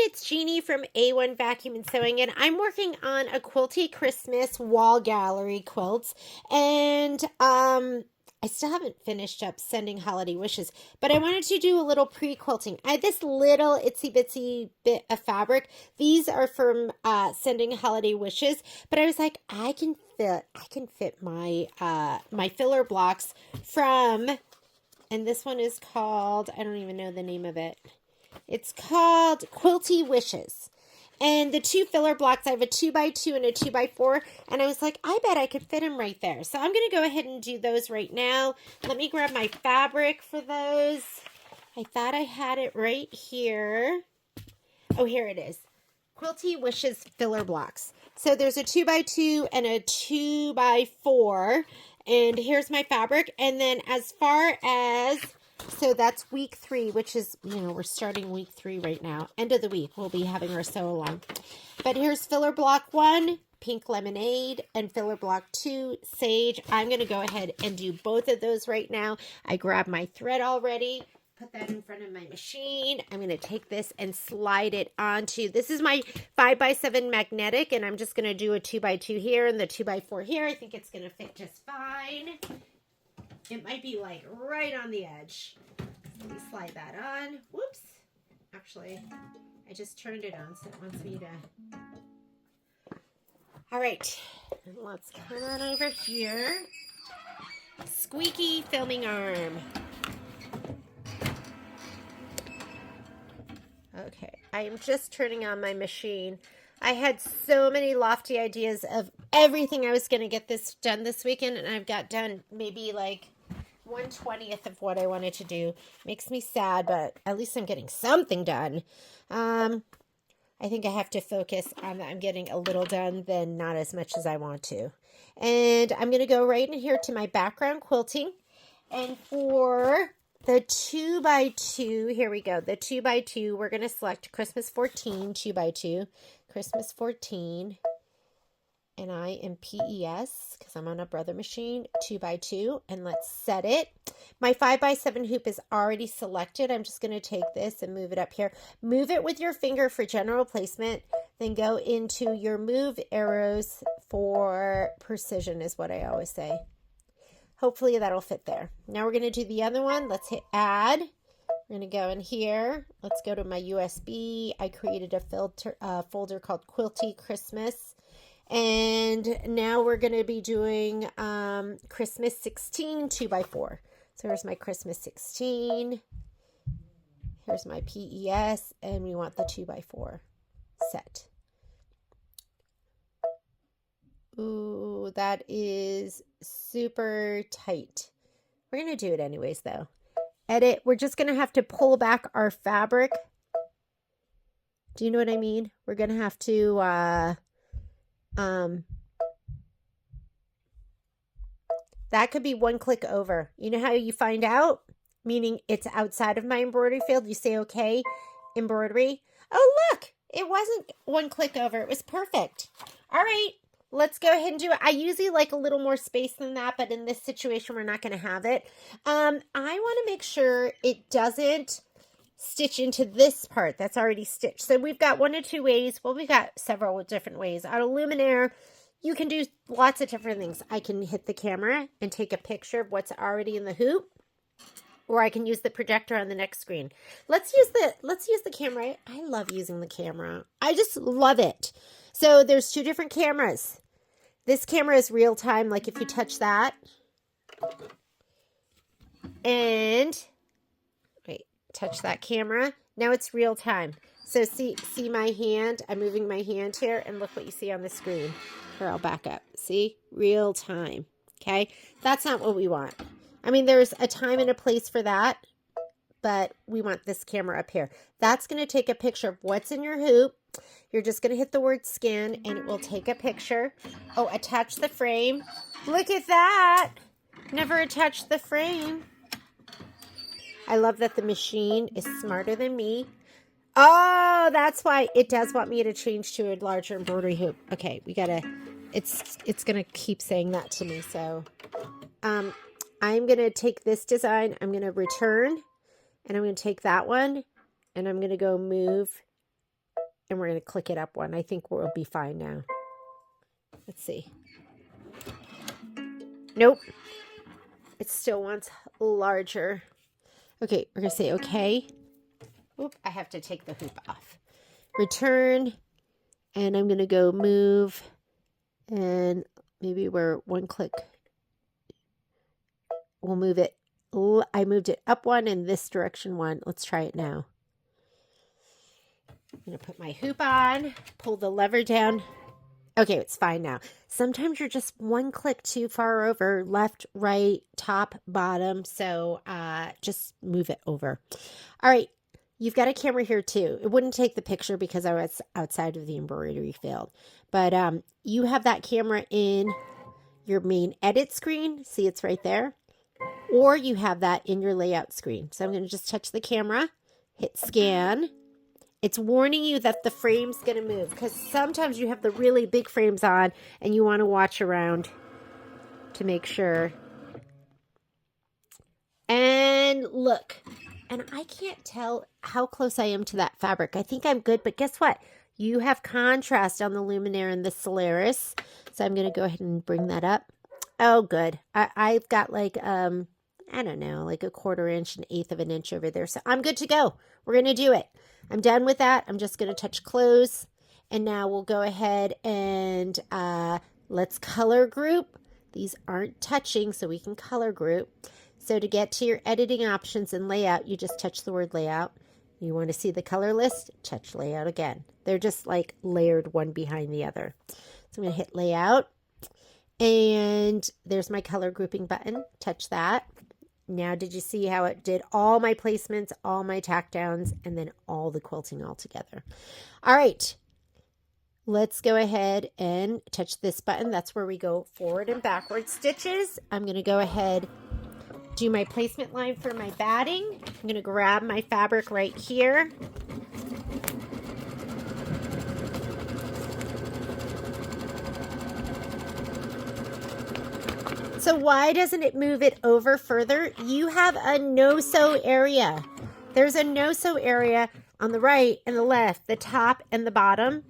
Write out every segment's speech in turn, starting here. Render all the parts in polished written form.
it's Jeannie from A1 Vacuum and Sewing, and I'm working on a Quilty Christmas wall gallery quilts, and I still haven't finished up sending holiday wishes, but I wanted to do a little pre-quilting. I had this little itsy bitsy bit of fabric. These are from sending holiday wishes, but I was like, I can fit my my filler blocks from, and this one is called, I don't even know the name of it. It's called Quilty Wishes. And the two filler blocks, I have a 2x2 and a 2x4. And I was like, I bet I could fit them right there. So I'm going to go ahead and do those right now. Let me grab my fabric for those. I thought I had it right here. Oh, here it is. Quilty Wishes filler blocks. So there's a 2x2 and a 2x4. And here's my fabric. And then as far as... So that's week 3, which is, we're starting week 3 right now. End of the week, we'll be having our sew along. But here's filler block 1, pink lemonade, and filler block 2, sage. I'm going to go ahead and do both of those right now. I grabbed my thread already, put that in front of my machine. I'm going to take this and slide it onto, this is my 5x7 magnetic, and I'm just going to do a 2x2 here and the 2x4 here. I think it's going to fit just fine. It might be like right on the edge. Let me slide that on. Whoops. Actually, I just turned it on, so it wants me to. All right. Let's come on over here. Squeaky filming arm. Okay. I am just turning on my machine. I had so many lofty ideas of everything I was going to get this done this weekend, and I've got done maybe like 1/20th of what I wanted to do. Makes me sad, but at least I'm getting something done. I think I have to focus on that I'm getting a little done than not as much as I want to. And I'm going to go right in here to my background quilting. And for the 2x2, here we go. The 2x2, we're going to select Christmas 14, 2x2. Christmas 14. And I am PES because I'm on a brother machine, 2x2, and let's set it. My 5x7 hoop is already selected. I'm just going to take this and move it up here. Move it with your finger for general placement, then go into your move arrows for precision is what I always say. Hopefully that'll fit there. Now we're going to do the other one. Let's hit add. We're going to go in here. Let's go to my USB. I created a folder called Quilty Christmas. And now we're going to be doing Christmas 16 2x4. So here's my Christmas 16. Here's my PES. And we want the 2x4 set. Ooh, that is super tight. We're going to do it anyways, though. Edit. We're just going to have to pull back our fabric. Do you know what I mean? We're going to have to... that could be one click over. You know how you find out? Meaning it's outside of my embroidery field. You say, okay, embroidery. Oh, look, it wasn't one click over. It was perfect. All right, let's go ahead and do it. I usually like a little more space than that, but in this situation, we're not going to have it. I want to make sure it doesn't stitch into this part that's already stitched. So we've got 1 of 2 ways. Well, we've got several different ways. On a luminaire, you can do lots of different things. I can hit the camera and take a picture of what's already in the hoop, or I can use the projector on the next screen. Let's use the camera. I love using the camera. I just love it. So there's 2 different cameras. This camera is real time, like if you touch that. And wait, touch that camera. Now it's real time. So see my hand? I'm moving my hand here, and look what you see on the screen. Here, I'll back up. See? Real time. Okay? That's not what we want. I mean, there's a time and a place for that, but we want this camera up here. That's going to take a picture of what's in your hoop. You're just going to hit the word scan, and it will take a picture. Oh, attach the frame. Look at that. Never attached the frame. I love that the machine is smarter than me. Oh, that's why it does want me to change to a larger embroidery hoop. Okay, we gotta, it's gonna keep saying that to me. So, I'm gonna take this design, I'm gonna return, and I'm gonna take that one, and I'm gonna go move and we're going to click it up one. I think we'll be fine now. Let's see. Nope. It still wants larger. Okay, we're going to say okay. Oop, I have to take the hoop off. Return, and I'm going to go move, and maybe we're one click. We'll move it. I moved it up one and this direction one. Let's try it now. I'm going to put my hoop on, pull the lever down. Okay, it's fine now. Sometimes you're just one click too far over, left, right, top, bottom. So just move it over. All right, you've got a camera here too. It wouldn't take the picture because I was outside of the embroidery field. But you have that camera in your main edit screen. See, it's right there. Or you have that in your layout screen. So I'm going to just touch the camera, hit scan. It's warning you that the frame's going to move because sometimes you have the really big frames on and you want to watch around to make sure. And look, and I can't tell how close I am to that fabric. I think I'm good, but guess what? You have contrast on the Luminaire and the Solaris. So I'm going to go ahead and bring that up. Oh, good. I've got like, I don't know, like a 1/4 inch, 1/8 of an inch over there. So I'm good to go. We're going to do it. I'm done with that. I'm just going to touch close. And now we'll go ahead and let's color group. These aren't touching, so we can color group. So to get to your editing options and layout, you just touch the word layout. You want to see the color list? Touch layout again. They're just like layered one behind the other. So I'm going to hit layout. And there's my color grouping button. Touch that. Now, did you see how it did all my placements, all my tack downs, and then all the quilting all together? All right. Let's go ahead and touch this button. That's where we go forward and backward stitches. I'm going to go ahead, do my placement line for my batting. I'm going to grab my fabric right here. So why doesn't it move it over further? You have a no-sew area. There's a no-sew area on the right and the left, the top and the bottom,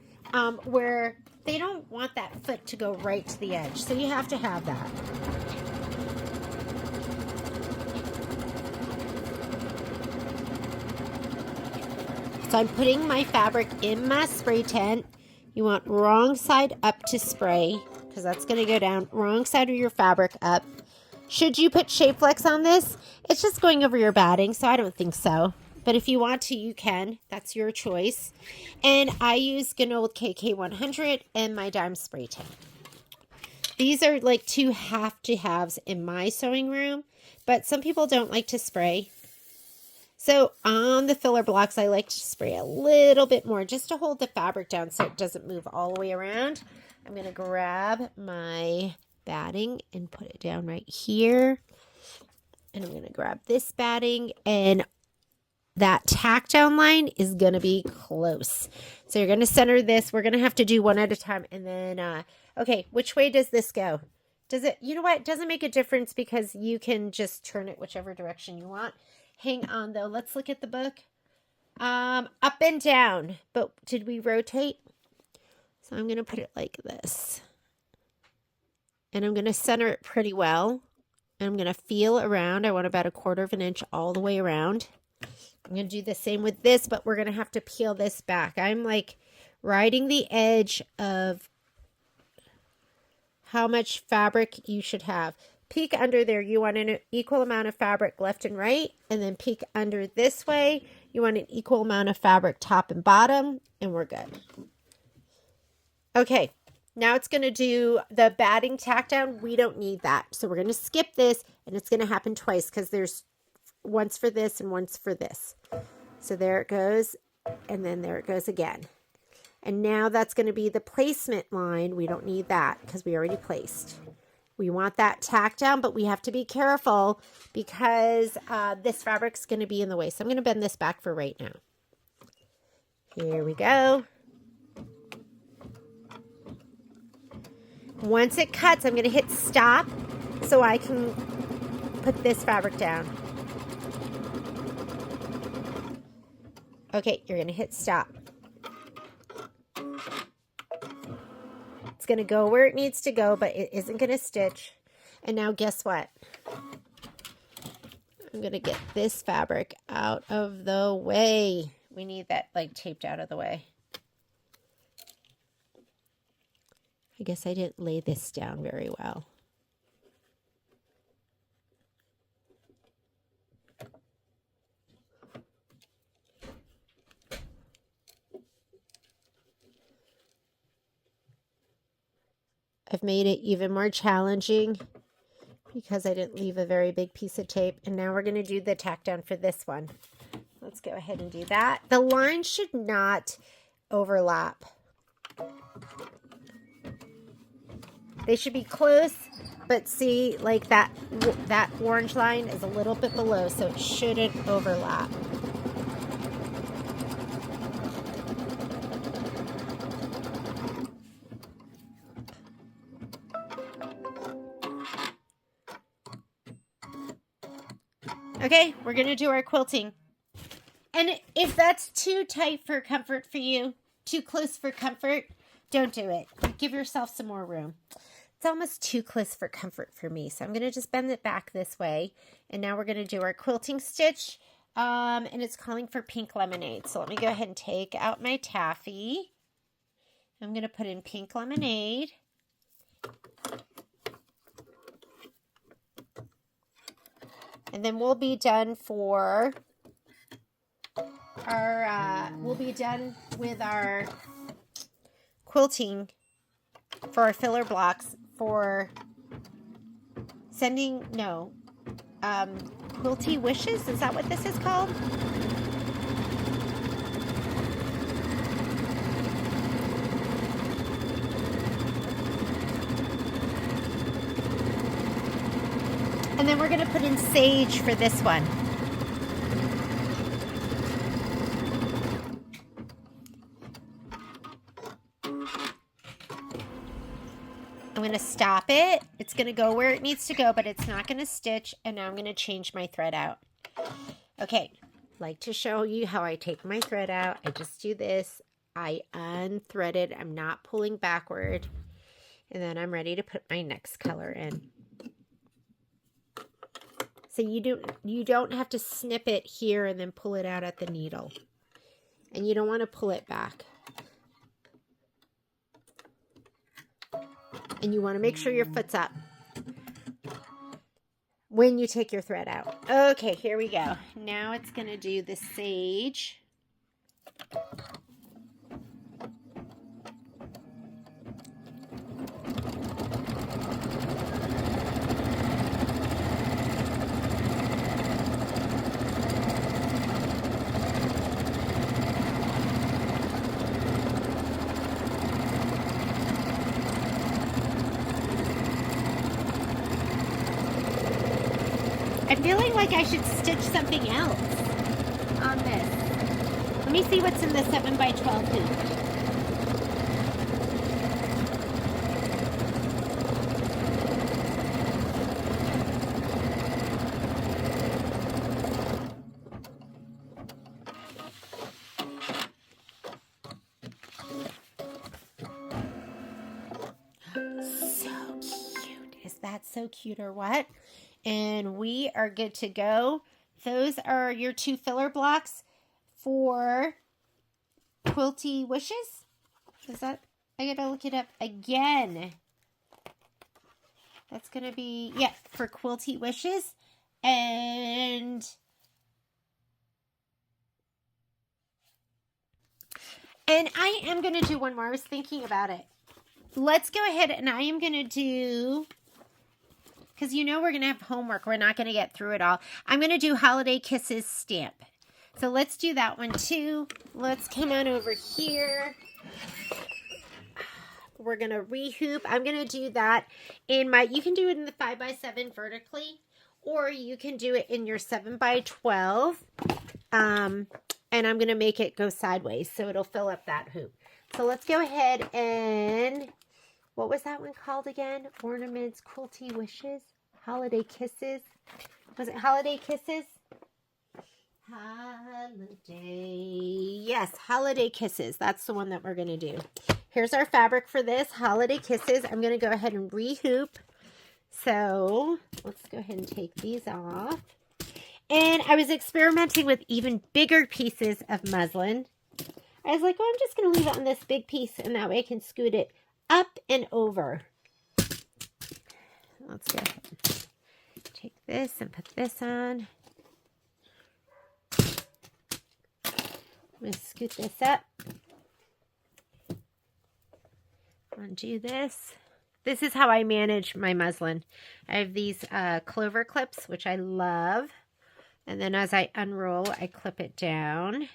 where they don't want that foot to go right to the edge. So you have to have that. So I'm putting my fabric in my spray tent. You want wrong side up to spray, because that's going to go down. Wrong side of your fabric up. Should you put Shape Flex on this? It's just going over your batting, so I don't think so. But if you want to, you can. That's your choice. And I use Ganold KK100 and my dime spray tent. These are like 2 have-to-haves in my sewing room, but some people don't like to spray. So on the filler blocks, I like to spray a little bit more just to hold the fabric down so it doesn't move all the way around. I'm going to grab my batting and put it down right here. And I'm going to grab this batting, and that tack down line is going to be close. So you're going to center this. We're going to have to do one at a time. And then, okay, which way does this go? Does it, you know what? It doesn't make a difference because you can just turn it whichever direction you want. Hang on though. Let's look at the book. Up and down. But did we rotate? So I'm going to put it like this. And I'm going to center it pretty well. And I'm going to feel around. I want about a 1/4 of an inch all the way around. I'm going to do the same with this, but we're going to have to peel this back. I'm like riding the edge of how much fabric you should have. Peek under there. You want an equal amount of fabric left and right. And then peek under this way. You want an equal amount of fabric top and bottom. And we're good. Okay. Now it's going to do the batting tack down. We don't need that. So we're going to skip this. And it's going to happen twice because there's once for this and once for this. So there it goes. And then there it goes again. And now that's going to be the placement line. We don't need that because we already placed. We want that tack down, but we have to be careful because this fabric's going to be in the way. So I'm going to bend this back for right now. Here we go. Once it cuts, I'm going to hit stop so I can put this fabric down. Okay, you're going to hit stop. going to go where it needs to go, but it isn't going to stitch. And now guess what? I'm going to get this fabric out of the way. We need that like taped out of the way. I guess I didn't lay this down very well. I've made it even more challenging because I didn't leave a very big piece of tape. And now we're going to do the tack down for this one. Let's go ahead and do that. The lines should not overlap. They should be close, but see, like that orange line is a little bit below, so it shouldn't overlap. Okay, we're going to do our quilting. And if that's too tight for comfort for you, too close for comfort, don't do it. Give yourself some more room. It's almost too close for comfort for me, so I'm going to just bend it back this way. And now we're going to do our quilting stitch, and it's calling for pink lemonade. So let me go ahead and take out my taffy. I'm going to put in pink lemonade. And then we'll be done for our, we'll be done with our quilting for our filler blocks for sending, no, Quilty Wishes. Is that what this is called? And then we're going to put in sage for this one. I'm going to stop it. It's going to go where it needs to go, but it's not going to stitch. And now I'm going to change my thread out. Okay, I'd like to show you how I take my thread out. I just do this. I unthread it. I'm not pulling backward. And then I'm ready to put my next color in. So you don't have to snip it here and then pull it out at the needle. And you don't want to pull it back. And you want to make sure your foot's up when you take your thread out. Okay, here we go. Now it's going to do the sage. I'm feeling like I should stitch something else on this. Let me see what's in the 7x12 hoop. So cute. Is that so cute or what? And we are good to go. Those are your 2 filler blocks for Quilty Wishes. Is that? I gotta look it up again. That's gonna be, yeah, for Quilty Wishes. And I am gonna do one more. I was thinking about it. Let's go ahead and I am gonna do, because you know we're going to have homework. We're not going to get through it all. I'm going to do Holiday Kisses stamp. So let's do that one too. Let's come on over here. We're going to rehoop. I'm going to do that in my, you can do it in the 5x7 vertically, or you can do it in your 7x12. And I'm going to make it go sideways so it'll fill up that hoop. So let's go ahead and, what was that one called again? Ornaments, Quilty Wishes, Holiday Kisses. Was it Holiday Kisses? Holiday. Yes, Holiday Kisses. That's the one that we're going to do. Here's our fabric for this, Holiday Kisses. I'm going to go ahead and rehoop. So let's go ahead and take these off. And I was experimenting with even bigger pieces of muslin. I was like, oh, I'm just going to leave it on this big piece, and that way I can scoot it up and over. Let's go ahead and take this and put this on. I'm going to scoot this up. Undo this. This is how I manage my muslin. I have these clover clips, which I love. And then as I unroll, I clip it down.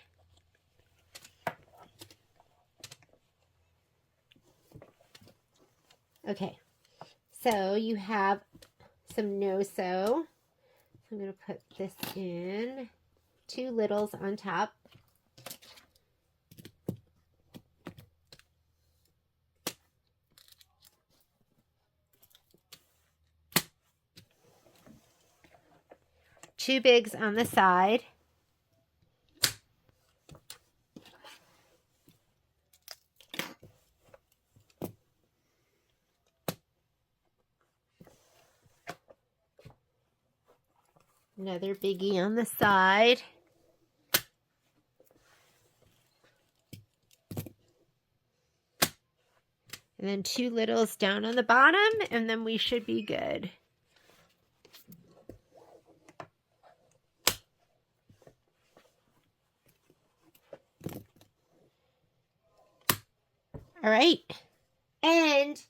Okay, so you have some no-sew. I'm going to put this in. 2 littles on top. Two bigs on the side. Another biggie on the side. And then 2 littles down on the bottom, and then we should be good. All right. And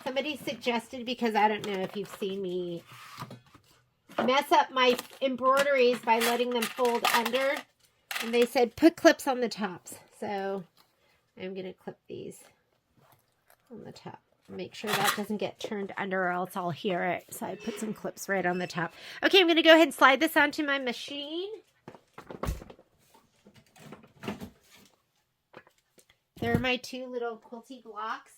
somebody suggested, because I don't know if you've seen me mess up my embroideries by letting them fold under, and they said put clips on the tops. So I'm going to clip these on the top. Make sure that doesn't get turned under, or else I'll hear it. So I put some clips right on the top. Okay, I'm going to go ahead and slide this onto my machine. There are my 2 little quilty blocks.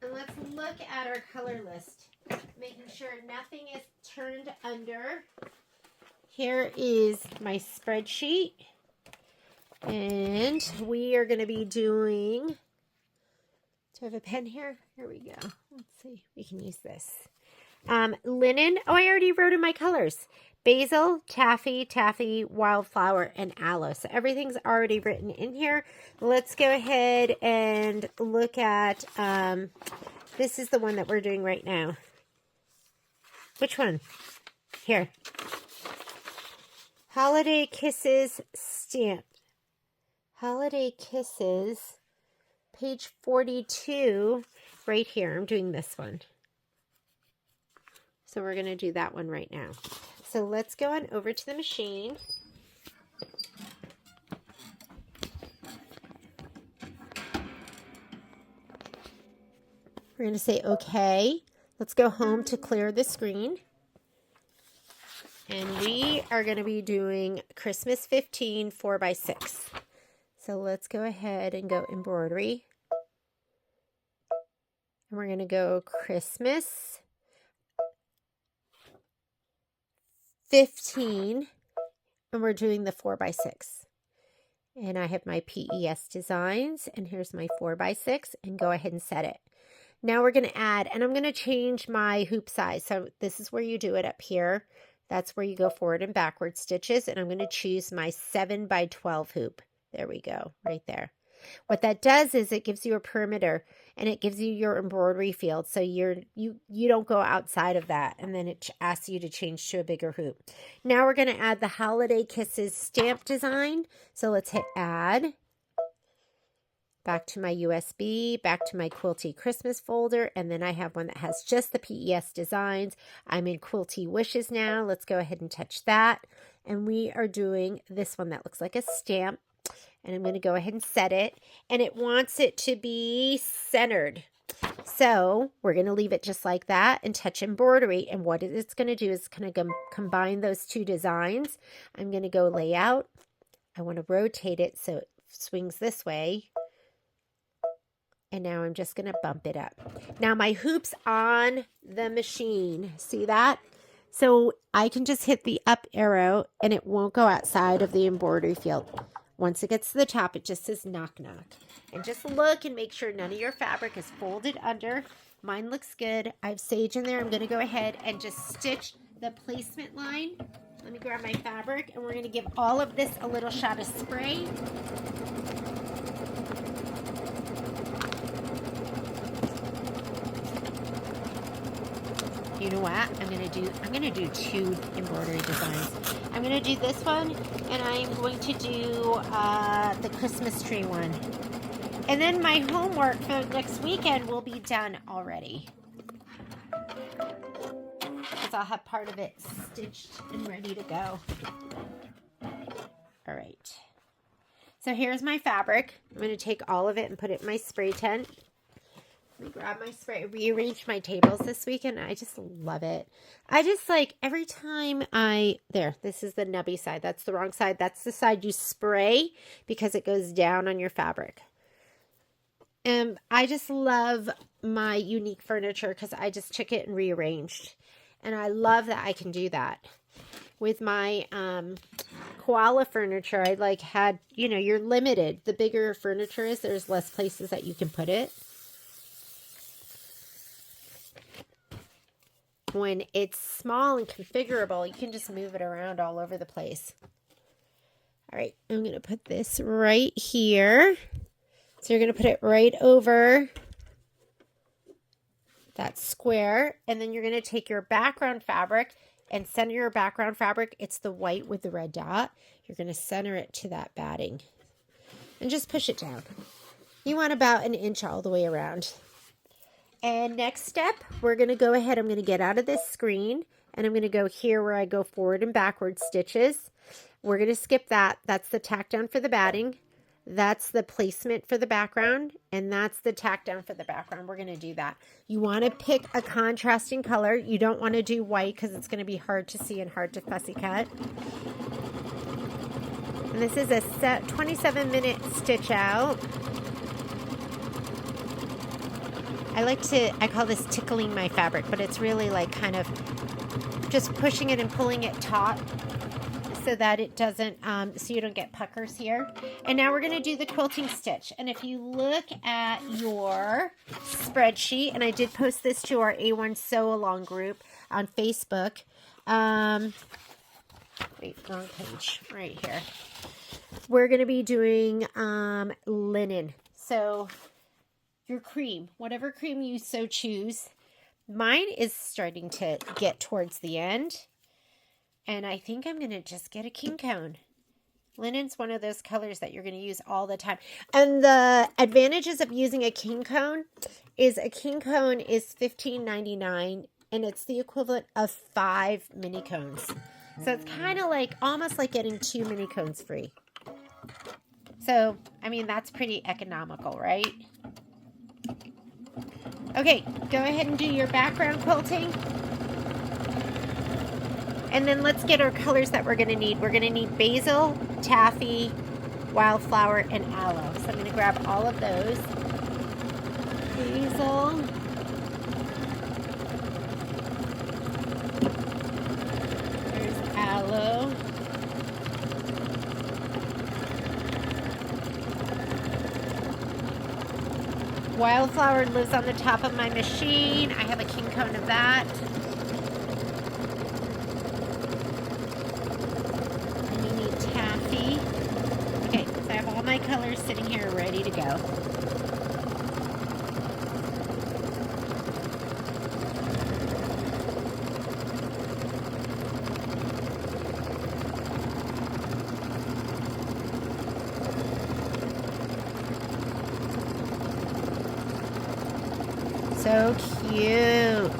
And let's look at our color list, making sure nothing is turned under. Here is my spreadsheet. And we are going to be doing, do I have a pen here? Here we go. Let's see, we can use this. Linen. Oh, I already wrote in my colors. Basil, taffy, wildflower, and aloe. So everything's already written in here. Let's go ahead and look at, this is the one that we're doing right now. Which one? Here. Holiday Kisses stamp. Holiday Kisses, page 42, right here. I'm doing this one. So we're going to do that one right now. So let's go on over to the machine. We're going to say okay. Let's go home to clear the screen. And we are going to be doing Christmas 15 4x6. So let's go ahead and go embroidery. And we're going to go Christmas 15, and we're doing the 4x6. And I have my PES designs, and here's my 4x6, and go ahead and set it. Now we're going to add, and I'm going to change my hoop size. So this is where you do it up here. That's where you go forward and backward stitches, and I'm going to choose my 7x12 hoop. There we go, right there. What that does is it gives you a perimeter, and it gives you your embroidery field, so you don't go outside of that, and then it asks you to change to a bigger hoop. Now we're going to add the Holiday Kisses stamp design. So let's hit add. Back to my USB, back to my Quilty Christmas folder, and then I have one that has just the PES designs. I'm in Quilty Wishes now. Let's go ahead and touch that. And we are doing this one that looks like a stamp. And I'm going to go ahead and set it. And it wants it to be centered. So we're going to leave it just like that and touch embroidery. And what it's going to do is kind of combine those 2 designs. I'm going to go layout. I want to rotate it so it swings this way. And now I'm just going to bump it up. Now my hoop's on the machine. See that? So I can just hit the up arrow and it won't go outside of the embroidery field. Once it gets to the top, it just says knock knock. And just look and make sure none of your fabric is folded under. Mine looks good. I have sage in there. I'm going to go ahead and just stitch the placement line. Let me grab my fabric and we're going to give all of this a little shot of spray. You know what? I'm gonna do 2 embroidery designs. I'm gonna do this one, and I'm going to do the Christmas tree one. And then my homework for next weekend will be done already. Because I'll have part of it stitched and ready to go. All right. So here's my fabric. I'm gonna take all of it and put it in my spray tent. Let me grab my spray. I rearranged my tables this weekend. I just love it. I just like every time this is the nubby side. That's the wrong side. That's the side you spray because it goes down on your fabric. And I just love my unique furniture because I just took it and rearranged. And I love that I can do that. With my koala furniture, I had, you're limited. The bigger your furniture is, there's less places that you can put it. When it's small and configurable, you can just move it around all over the place. All right, I'm going to put this right here. So you're going to put it right over that square. And then you're going to take your background fabric and center your background fabric. It's the white with the red dot. You're going to center it to that batting. And just push it down. You want about 1 inch all the way around. And next step, we're going to go ahead. I'm going to get out of this screen and I'm going to go here where I go forward and backward stitches. We're going to skip that. That's the tack down for the batting. That's the placement for the background. And that's the tack down for the background. We're going to do that. You want to pick a contrasting color. You don't want to do white because it's going to be hard to see and hard to fussy cut. And this is a 27-minute stitch out. I call this tickling my fabric, but it's really like kind of just pushing it and pulling it taut so that it doesn't, so you don't get puckers here. And now we're going to do the quilting stitch. And if you look at your spreadsheet, and I did post this to our A1 Sew Along group on Facebook. Wait, wrong page, right here. We're going to be doing linen. So your cream, whatever cream you so choose. Mine is starting to get towards the end. And I think I'm going to just get a king cone. Linen's one of those colors that you're going to use all the time. And the advantages of using a king cone is $15.99 and it's the equivalent of 5 mini cones. So it's kind of like, almost like getting 2 mini cones free. So, I mean, that's pretty economical, right? Okay, go ahead and do your background quilting. And then let's get our colors that we're going to need. We're going to need basil, taffy, wildflower, and aloe. So I'm going to grab all of those. Basil. There's aloe. Wildflower lives on the top of my machine. I have a king cone of that. And you need taffy. Okay, so I have all my colors sitting here ready to go. So cute.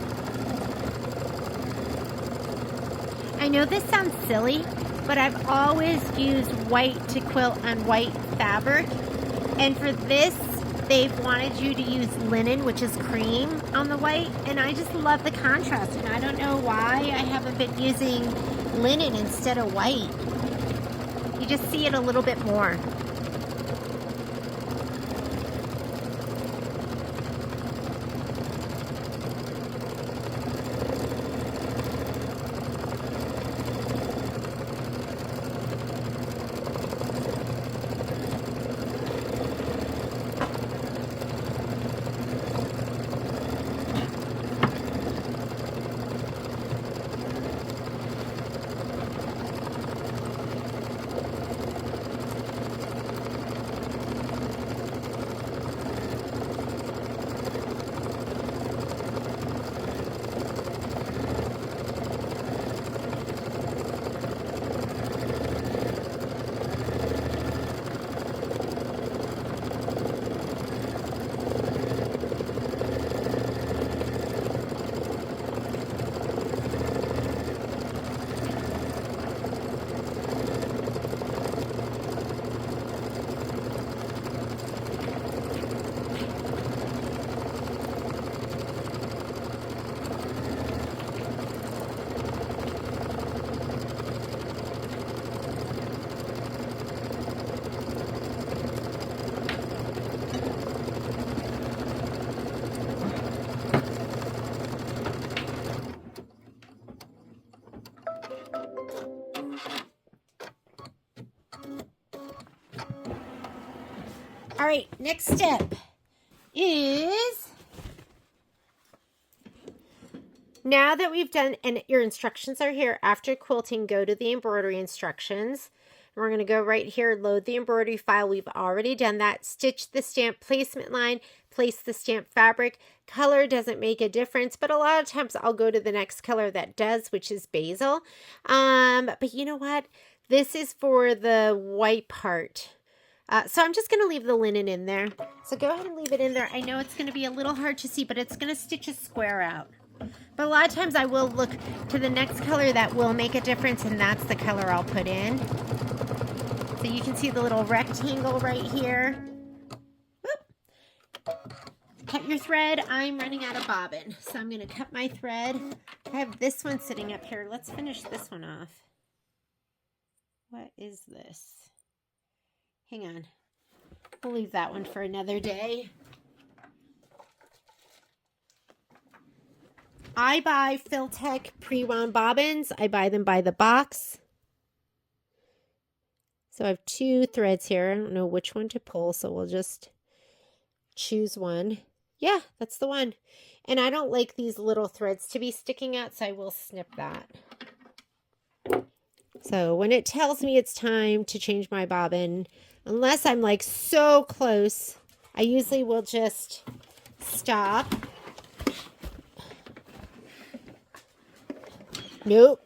I know this sounds silly, but I've always used white to quilt on white fabric. And for this, they've wanted you to use linen, which is cream, on the white. And I just love the contrast. And I don't know why I haven't been using linen instead of white. You just see it a little bit more. All right, next step is, now that we've done, and your instructions are here, after quilting, go to the embroidery instructions. We're going to go right here, load the embroidery file. We've already done that. Stitch the stamp placement line, place the stamp fabric. Color doesn't make a difference, but a lot of times I'll go to the next color that does, which is basil. But you know what? This is for the white part. So I'm just going to leave the linen in there. So go ahead and leave it in there. I know it's going to be a little hard to see, but it's going to stitch a square out. But a lot of times I will look to the next color that will make a difference, and that's the color I'll put in. So you can see the little rectangle right here. Whoop. Cut your thread. I'm running out of bobbin, so I'm going to cut my thread. I have this one sitting up here. Let's finish this one off. What is this? Hang on. We'll leave that one for another day. I buy Filtech pre-wound bobbins. I buy them by the box. So I have 2 threads here. I don't know which one to pull, so we'll just choose one. Yeah, that's the one. And I don't like these little threads to be sticking out, so I will snip that. So when it tells me it's time to change my bobbin, unless I'm like so close, I usually will just stop. Nope.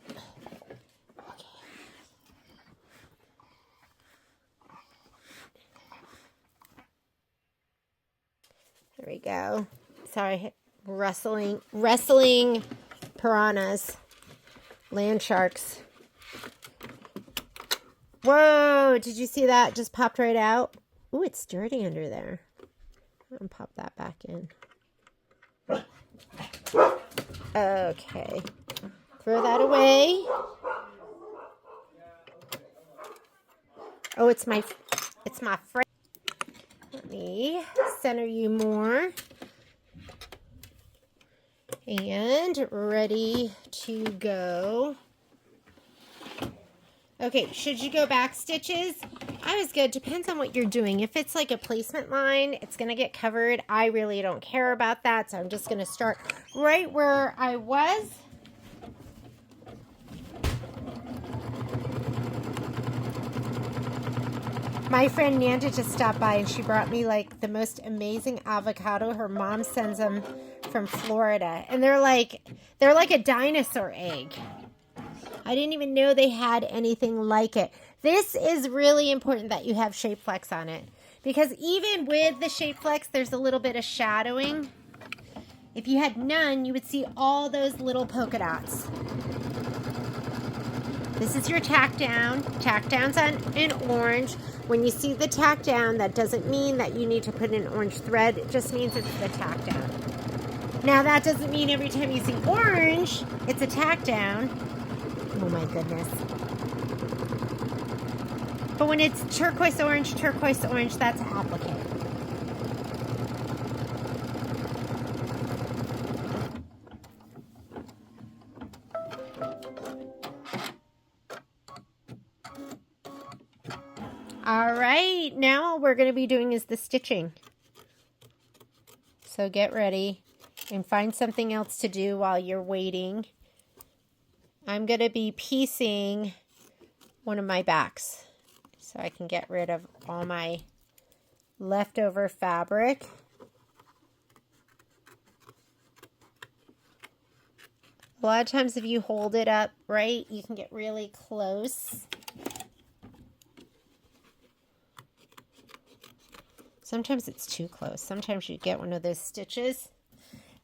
Okay. There we go. Sorry, wrestling piranhas, land sharks. Whoa, did you see that? Just popped right out. Ooh, it's dirty under there. I'll pop that back in. Okay. Throw that away. Oh, it's my friend. Let me center you more. And ready to go. Okay, should you go back stitches? I was good. Depends on what you're doing. If it's like a placement line, it's going to get covered. I really don't care about that, so I'm just going to start right where I was. My friend Nanda just stopped by and she brought me like the most amazing avocado. Her mom sends them from Florida, and they're like a dinosaur egg. I didn't even know they had anything like it. This is really important that you have shape flex on it, because even with the shape flex, there's a little bit of shadowing. If you had none, you would see all those little polka dots. This is your tack down. Tack down's on in orange. When you see the tack down, that doesn't mean that you need to put in orange thread. It just means it's the tack down. Now, that doesn't mean every time you see orange, it's a tack down. Oh my goodness. But when it's turquoise orange, that's applique. All right, now all we're going to be doing is the stitching. So get ready and find something else to do while you're waiting. I'm going to be piecing one of my backs so I can get rid of all my leftover fabric. A lot of times if you hold it up right, you can get really close. Sometimes it's too close. Sometimes you get one of those stitches.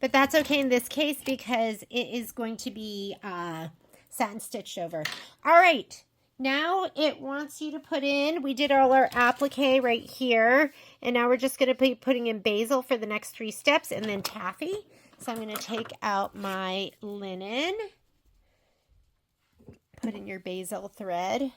But that's okay in this case because it is going to be satin stitched over. All right. Now it wants you to put in, we did all our applique right here. And now we're just going to be putting in basil for the next 3 steps and then taffy. So I'm going to take out my linen. Put in your basil thread.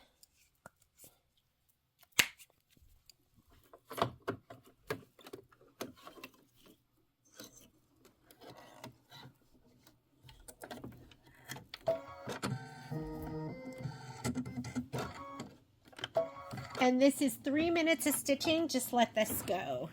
And this is 3 minutes of stitching. Just let this go.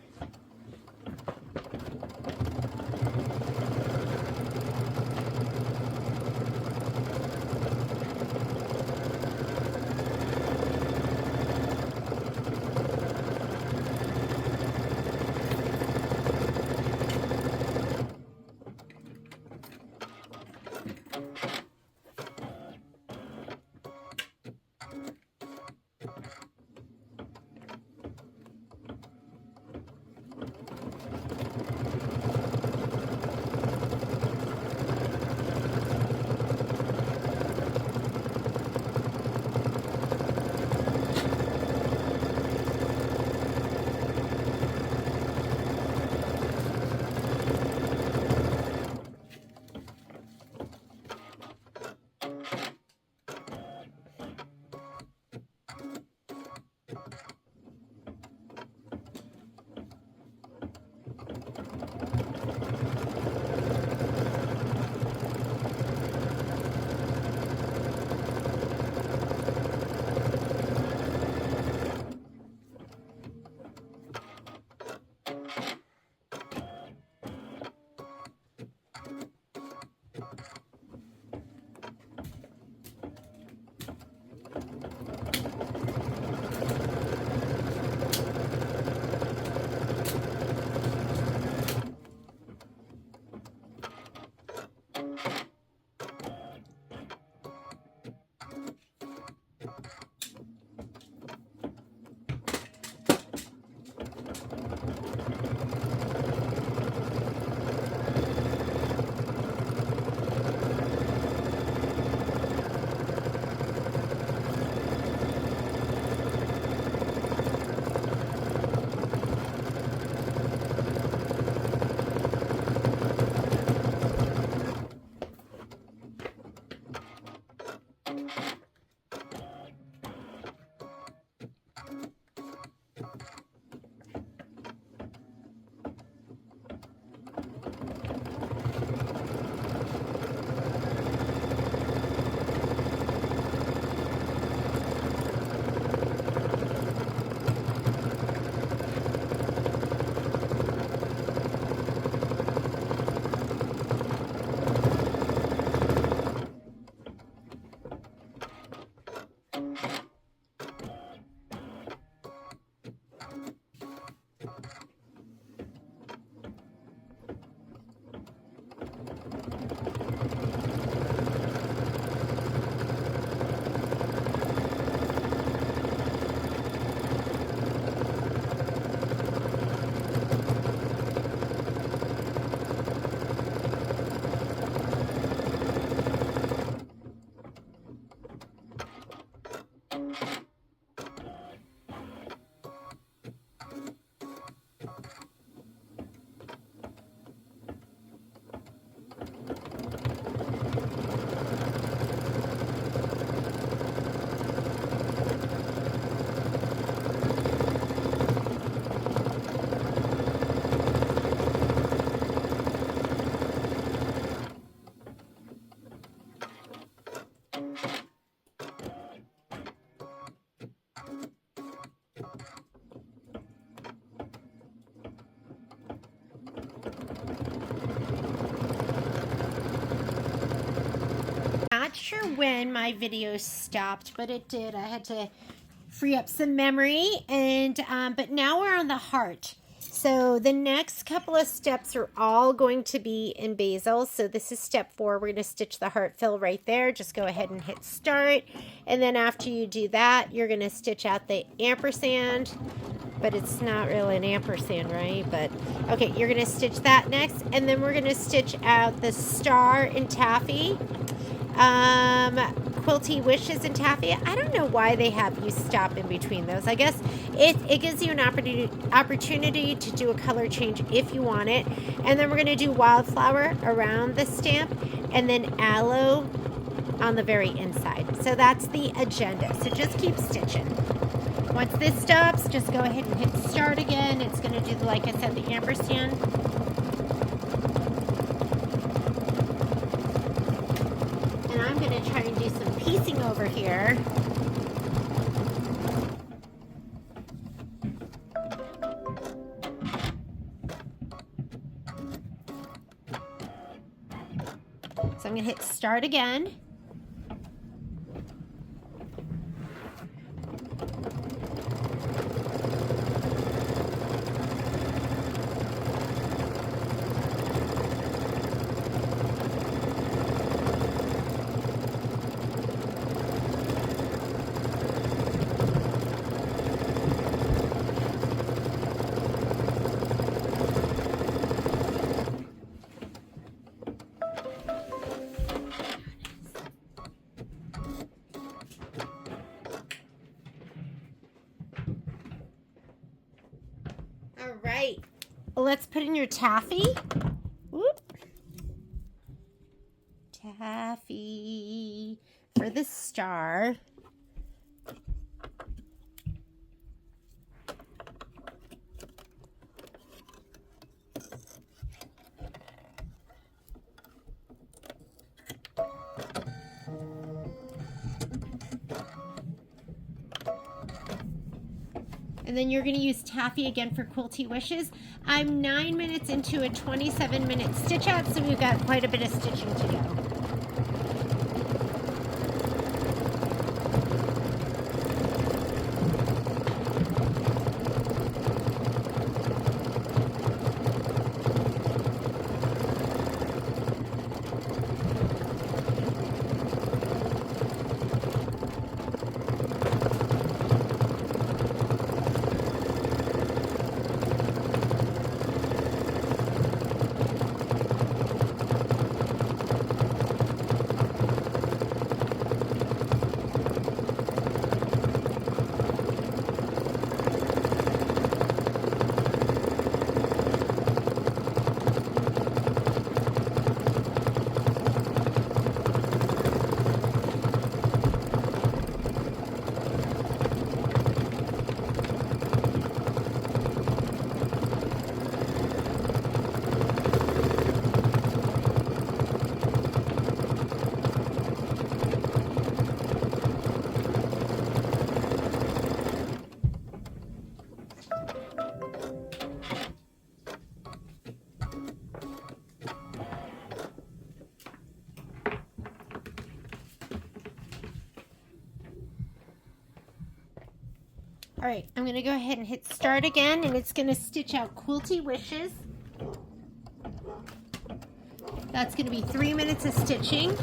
Not sure when my video stopped, but it did. I had to free up some memory, and but now we're on the heart. So the next couple of steps are all going to be in basil. So this is step 4. We're going to stitch the heart fill right there. Just go ahead and hit start. And then after you do that, you're going to stitch out the ampersand. But it's not really an ampersand, right? But okay, you're going to stitch that next. And then we're going to stitch out the star and taffy. Quilty wishes and taffy. I don't know why they have you stop in between those. I guess it gives you an opportunity to do a color change if you want it. And then we're going to do wildflower around the stamp and then aloe on the very inside. So that's the agenda. So just keep stitching. Once this stops, just go ahead and hit start again. It's going to do, like I said, the ampersand. And I'm going to try and do some piecing over here. I'm going to hit start again. All right, let's put in your taffy. Whoop. Taffy for the star. And then you're going to use taffy again for Quilty Wishes. I'm 9 minutes into a 27-minute stitch out, so we've got quite a bit of stitching to go. All right, I'm going to go ahead and hit start again, and it's going to stitch out Quilty Wishes. That's going to be 3 minutes of stitching.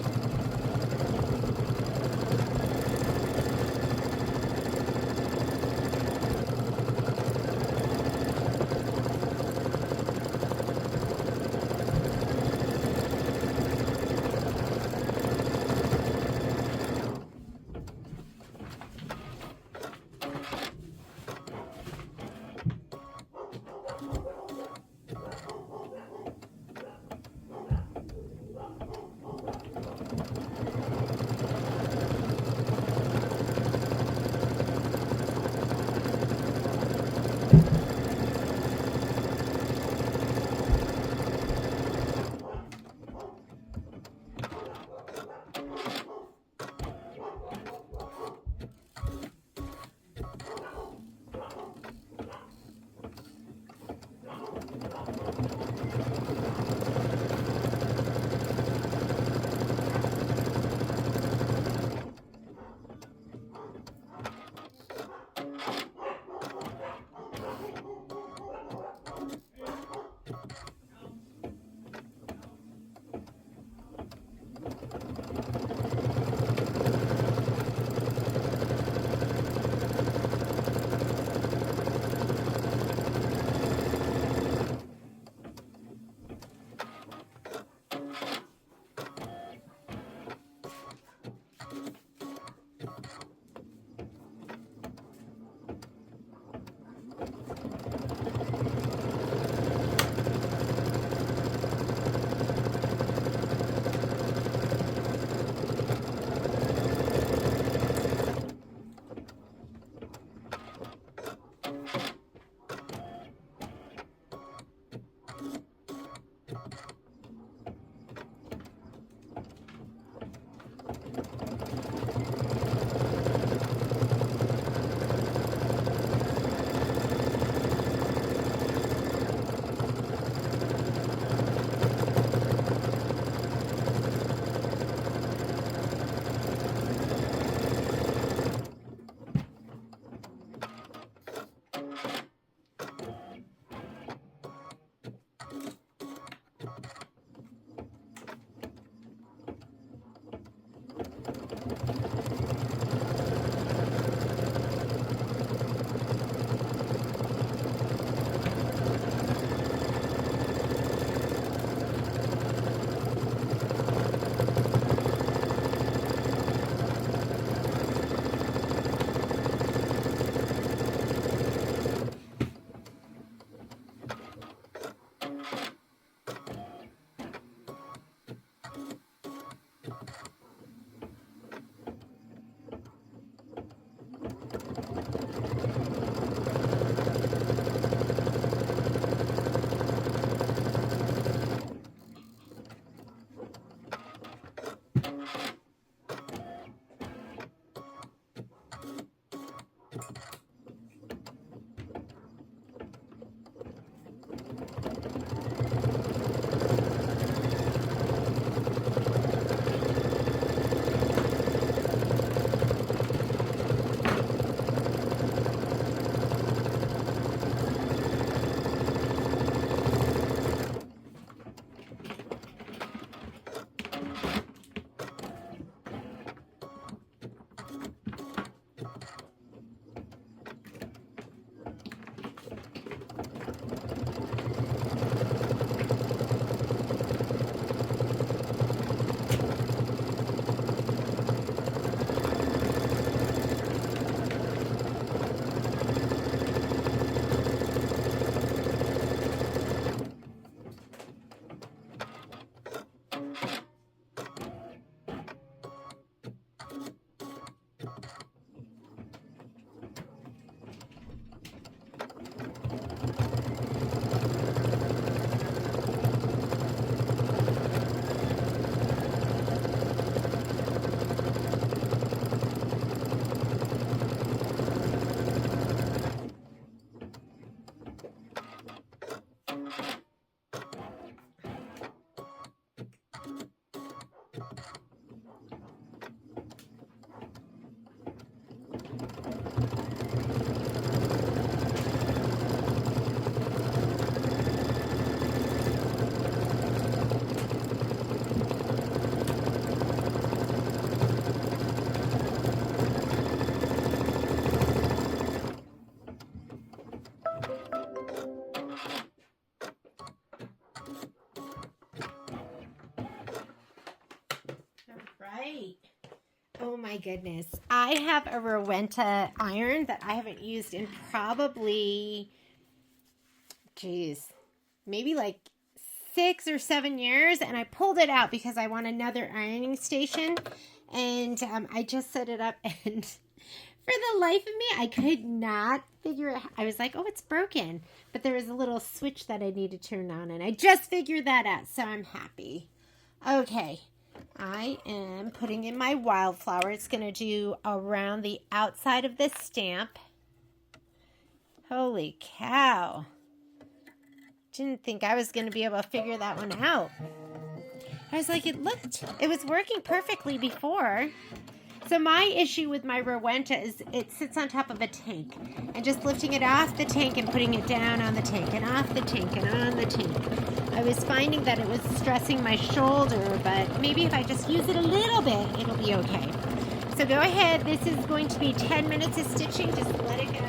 my goodness. I have a Rowenta iron that I haven't used in probably, geez, maybe like 6 or 7 years. And I pulled it out because I want another ironing station. And I just set it up, and for the life of me, I could not figure it out. I was like, oh, it's broken. But there was a little switch that I need to turn on, and I just figured that out, so I'm happy. Okay, I am putting in my wildflower. It's going to do around the outside of this stamp. Holy cow. Didn't think I was going to be able to figure that one out. I was like, it was working perfectly before. So my issue with my Rowenta is it sits on top of a tank. And just lifting it off the tank and putting it down on the tank and off the tank and on the tank. I was finding that it was stressing my shoulder, but maybe if I just use it a little bit, it'll be okay. So go ahead. This is going to be 10 minutes of stitching. Just let it go.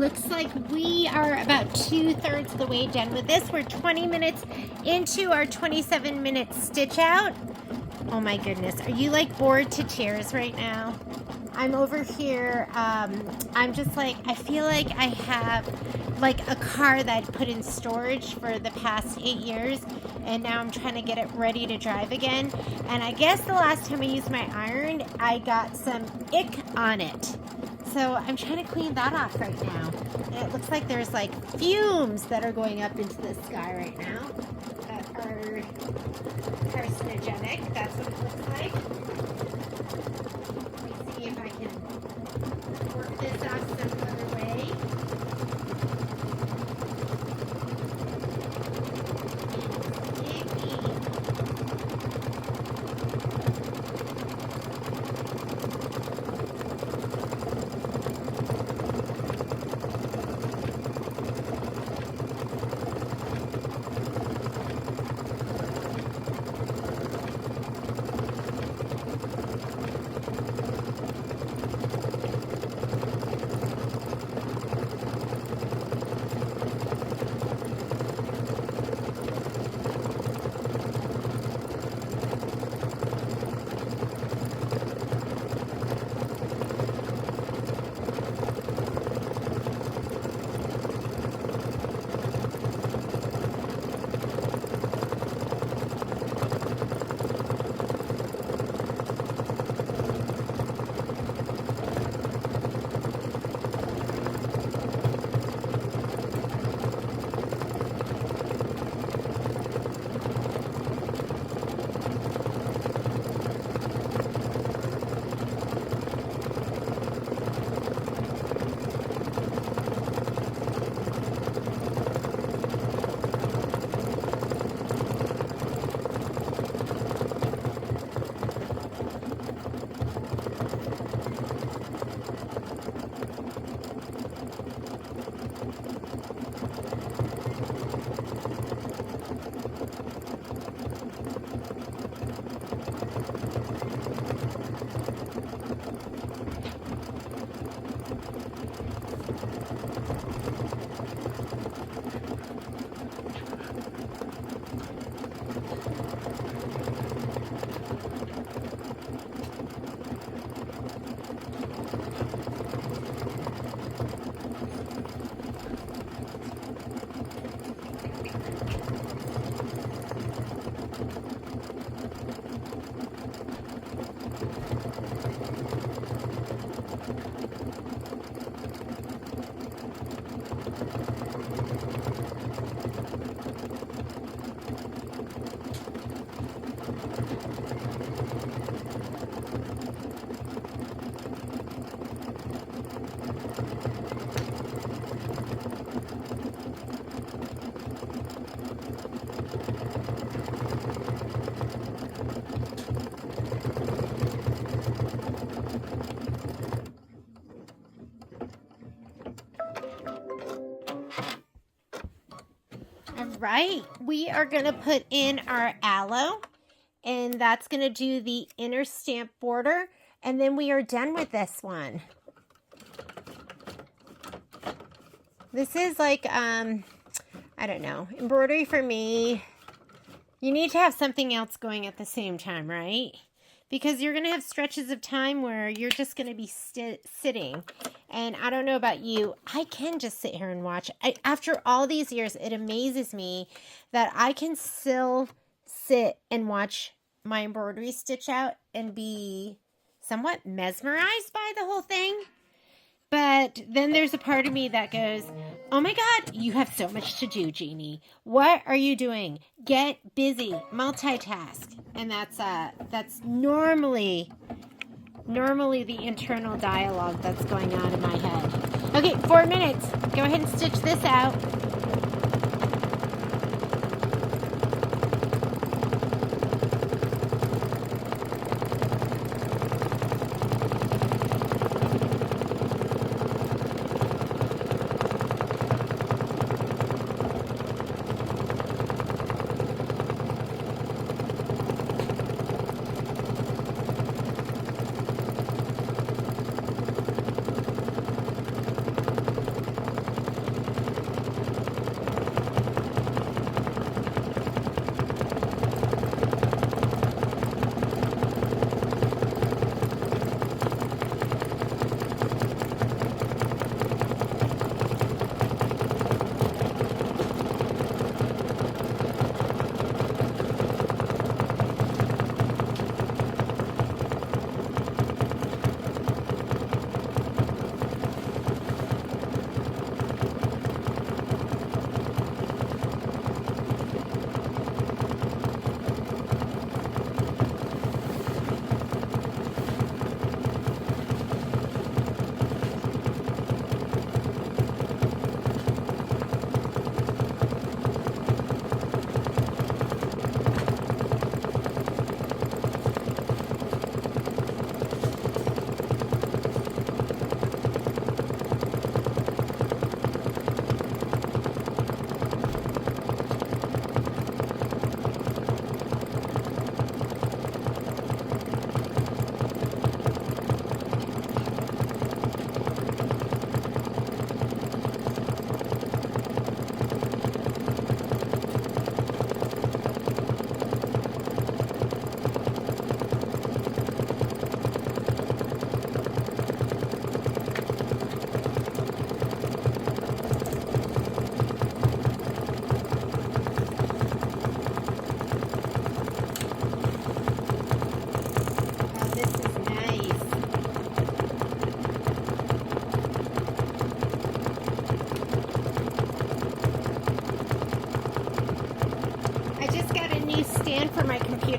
looks like we are about 2/3 of the way done with this. We're 20 minutes into our 27-minute stitch out. Oh my goodness, are you like bored to tears right now? I'm over here, I'm just like, I feel like I have like a car that I put in storage for the past 8 years, and now I'm trying to get it ready to drive again. And I guess the last time I used my iron, I got some ick on it. So I'm trying to clean that off right now. And it looks like there's like fumes that are going up into the sky right now that are carcinogenic. That's what it looks like. Let me see if I can work this off some other way. Right, we are going to put in our aloe, and that's going to do the inner stamp border, and then we are done with this one. This is like, I don't know, embroidery for me. You need to have something else going at the same time, right? Because you're going to have stretches of time where you're just going to be sitting. And I don't know about you, I can just sit here and watch. After all these years, it amazes me that I can still sit and watch my embroidery stitch out and be somewhat mesmerized by the whole thing. But then there's a part of me that goes, oh my God, you have so much to do, Jeannie. What are you doing? Get busy, multitask. And that's normally the internal dialogue that's going on in my head. Okay, 4 minutes. Go ahead and stitch this out.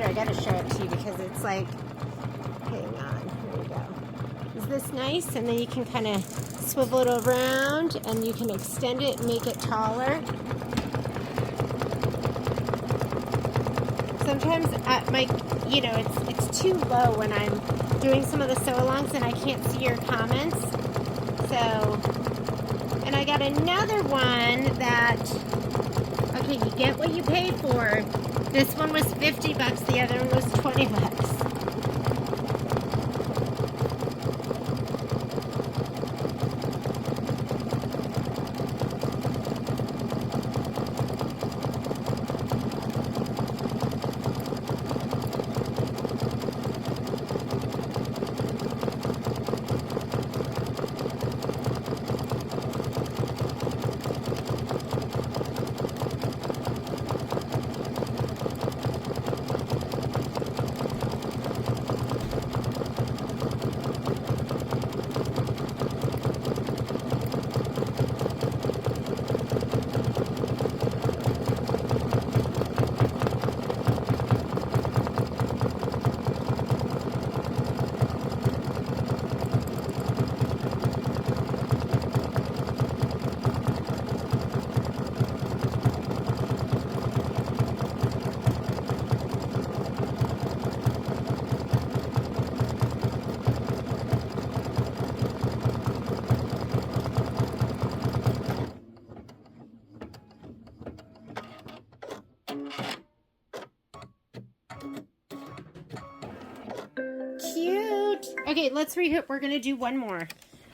Here, I gotta show it to you because it's like, hang on, here we go. Is this nice? And then you can kind of swivel it around and you can extend it and make it taller. Sometimes it's too low when I'm doing some of the sew-alongs and I can't see your comments. So, and I got another one that, okay, you get what you pay for. This one was 50 bucks, the other one was 20 bucks. Cute. Okay, let's rehoop. We're going to do one more.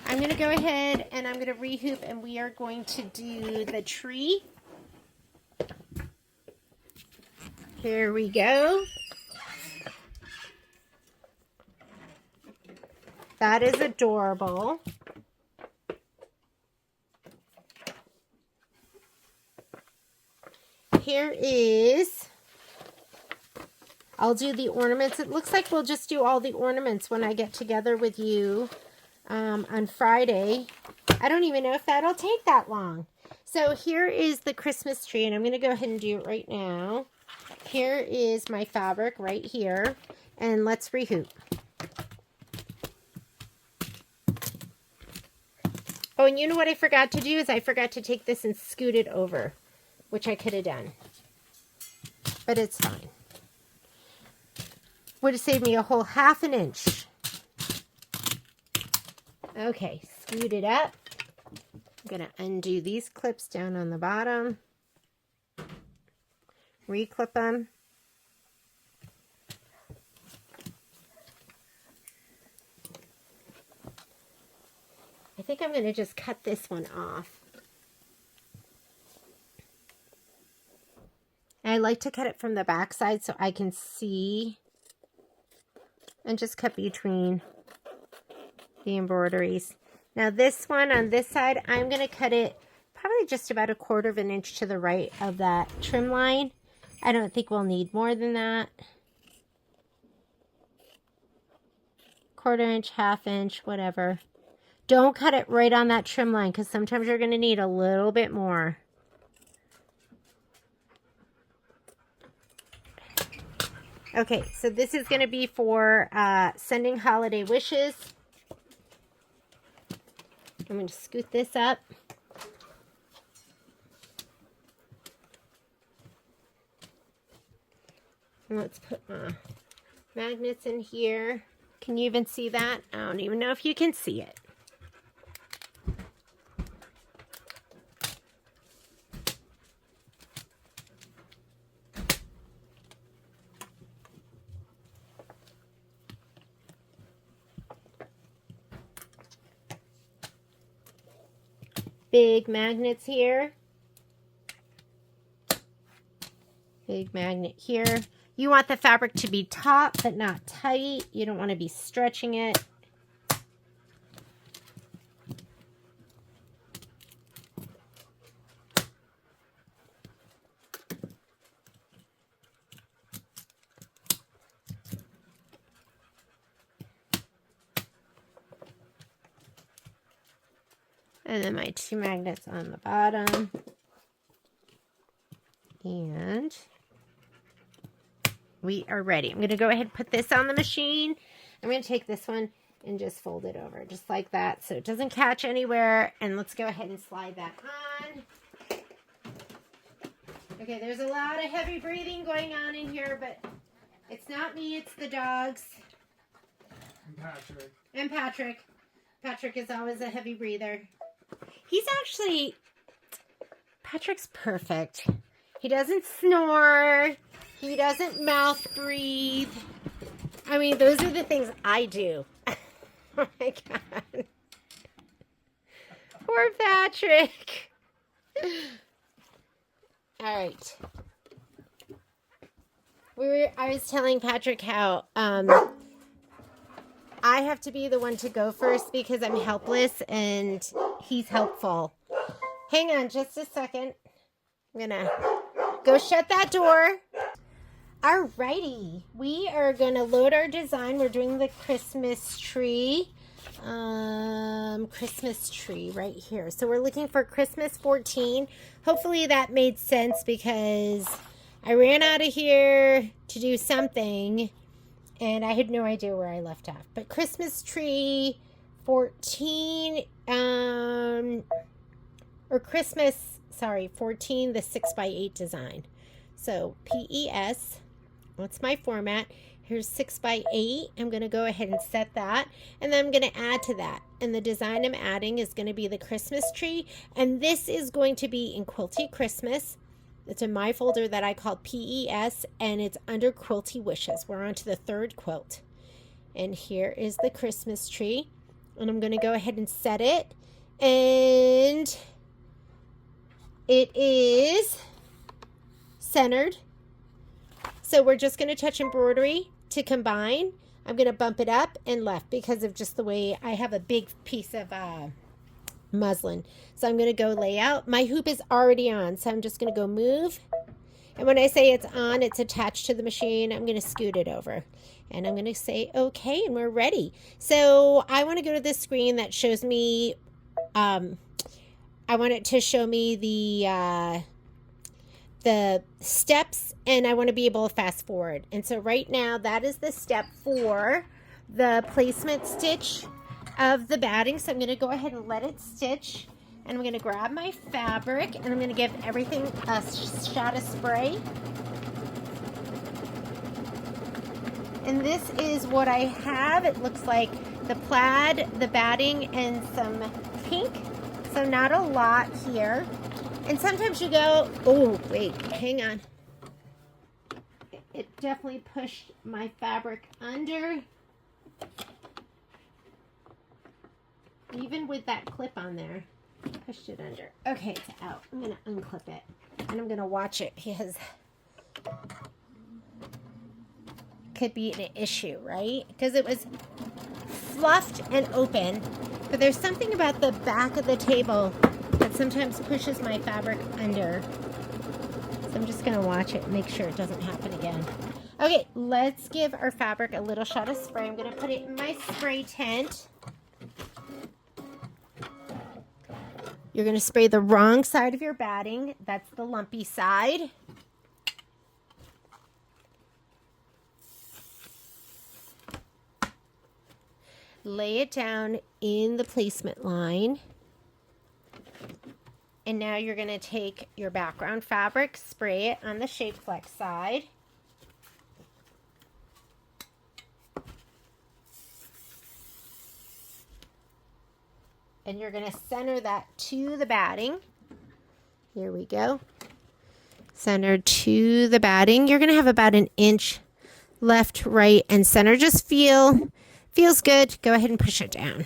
I'm going to go ahead and I'm going to rehoop and we are going to do the tree. Here we go. That is adorable. Here is, I'll do the ornaments. It looks like we'll just do all the ornaments when I get together with you on Friday. I don't even know if that'll take that long. So here is the Christmas tree, and I'm going to go ahead and do it right now. Here is my fabric right here, and let's rehoop. Oh, and you know what I forgot to do is I forgot to take this and scoot it over, which I could have done, but it's fine. Would have saved me a whole ½ an inch. Okay, scoot it up. I'm going to undo these clips down on the bottom. Reclip them. I think I'm going to just cut this one off. I like to cut it from the back side so I can see, and just cut between the embroideries. Now this one on this side, I'm going to cut it probably just about a ½ an inch to the right of that trim line. I don't think we'll need more than that. ½ inch, ½ inch, whatever. Don't cut it right on that trim line because sometimes you're going to need a little bit more. Okay, so this is going to be for sending holiday wishes. I'm going to scoot this up. And let's put my magnets in here. Can you even see that? I don't even know if you can see it. Big magnets here. Big magnet here. You want the fabric to be taut but not tight. You don't want to be stretching it. And then my 2 magnets on the bottom. And We are ready. I'm going to go ahead and put this on the machine. I'm going to take this one and just fold it over just like that so it doesn't catch anywhere. And let's go ahead and slide that on. Okay, there's a lot of heavy breathing going on in here, but it's not me, it's the dogs. And Patrick. And Patrick. Patrick is always a heavy breather. Patrick's perfect. He doesn't snore. He doesn't mouth breathe. I mean, those are the things I do. Oh my God. Poor Patrick. All right. I was telling Patrick how I have to be the one to go first because I'm helpless and he's helpful. Hang on just a second. I'm gonna go shut that door. Alrighty, we are gonna load our design. We're doing the Christmas tree. Christmas tree right here. So we're looking for Christmas 14. Hopefully that made sense because I ran out of here to do something and I had no idea where I left off. But Christmas tree 14, or Christmas, sorry, 14, the 6x8 design. So PES, what's my format? Here's 6x8. I'm going to go ahead and set that. And then I'm going to add to that. And the design I'm adding is going to be the Christmas tree. And this is going to be in Quilty Christmas. It's in my folder that I called PES. And it's under Quilty Wishes. We're on to the third quilt. And here is the Christmas tree. And I'm going to go ahead and set it. And it is centered. So we're just going to touch embroidery to combine. I'm going to bump it up and left because of just the way I have a big piece of muslin. So I'm going to go lay out. My hoop is already on, so I'm just going to go move. And when I say it's on, it's attached to the machine. I'm going to scoot it over. And I'm going to say, okay, and we're ready. So I want to go to this screen that shows me, I want it to show me the steps, and I want to be able to fast forward. And so right now that is the step for the placement stitch of the batting. So I'm going to go ahead and let it stitch, and I'm going to grab my fabric and I'm going to give everything a shot of spray. And this is what I have. It looks like the plaid, the batting, and some pink. So not a lot here. And sometimes you go, oh, wait, hang on. It definitely pushed my fabric under. Even with that clip on there, pushed it under. Okay, it's out. I'm going to unclip it. And I'm going to watch it because it could be an issue, right? Because it was fluffed and open. But there's something about the back of the table that sometimes pushes my fabric under. So I'm just going to watch it and make sure it doesn't happen again. Okay, let's give our fabric a little shot of spray. I'm going to put it in my spray tent. You're going to spray the wrong side of your batting. That's the lumpy side. Lay it down in the placement line. And now you're going to take your background fabric, spray it on the shape flex side. And you're going to center that to the batting. Here we go. Centered to the batting. You're going to have about an inch left, right, and center. Just feels good. Go ahead and push it down.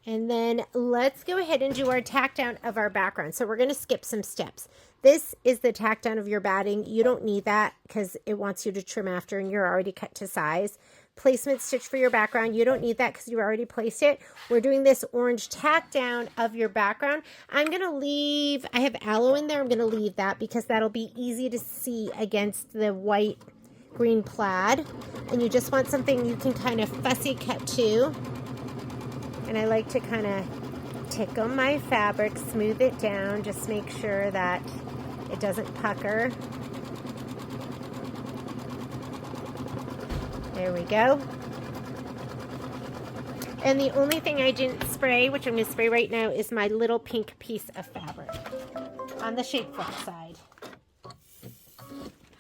And then let's go ahead and do our tack down of our background. So we're going to skip some steps. This is the tack down of your batting. You don't need that because it wants you to trim after and you're already cut to size. Placement stitch for your background. You don't need that because you already placed it. We're doing this orange tack down of your background. I'm going to leave, I have aloe in there. I'm going to leave that because that'll be easy to see against the white green plaid. And you just want something you can kind of fussy cut to. And I like to kind of tickle my fabric, smooth it down, just make sure that it doesn't pucker. There we go. And the only thing I didn't spray, which I'm going to spray right now, is my little pink piece of fabric on the shape flex side.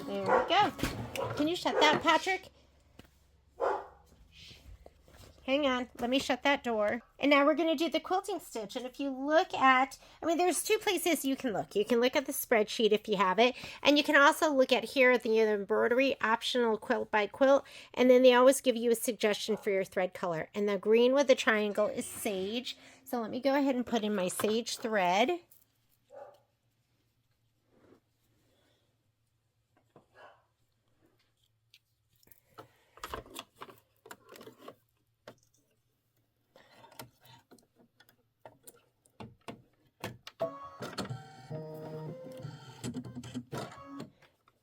There we go. Can you shut that, Patrick? Hang on, let me shut that door. And now we're going to do the quilting stitch. And if you look at, there's two places you can look. You can look at the spreadsheet if you have it. And you can also look at here at the embroidery, optional quilt by quilt. And then they always give you a suggestion for your thread color. And the green with the triangle is sage. So let me go ahead and put in my sage thread.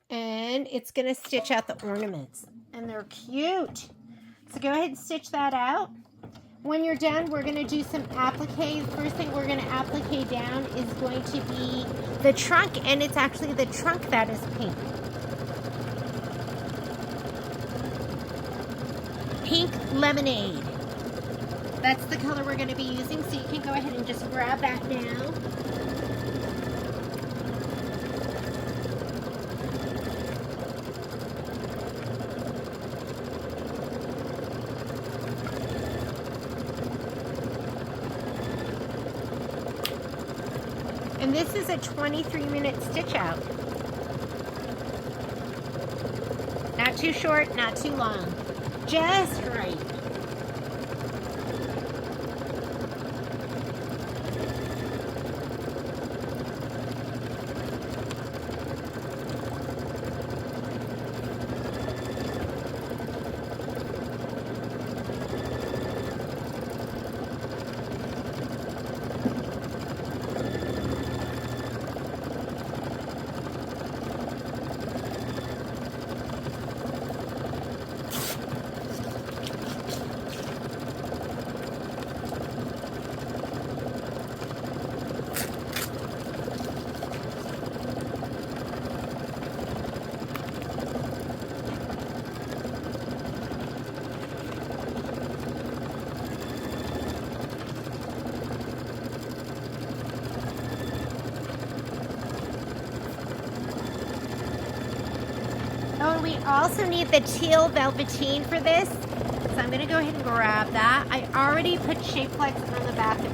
And it's going to stitch out the ornaments. And they're cute. So go ahead and stitch that out. When you're done, we're going to do some applique. The first thing we're going to applique down is going to be the trunk. And it's actually the trunk that is pink. Pink lemonade. That's the color we're going to be using. So you can go ahead and just grab that now. And this is a 23-minute stitch out. Not too short, not too long. Just right. Oh, and we also need the teal velveteen for this. So I'm going to go ahead and grab that. I already put shape flex on the back of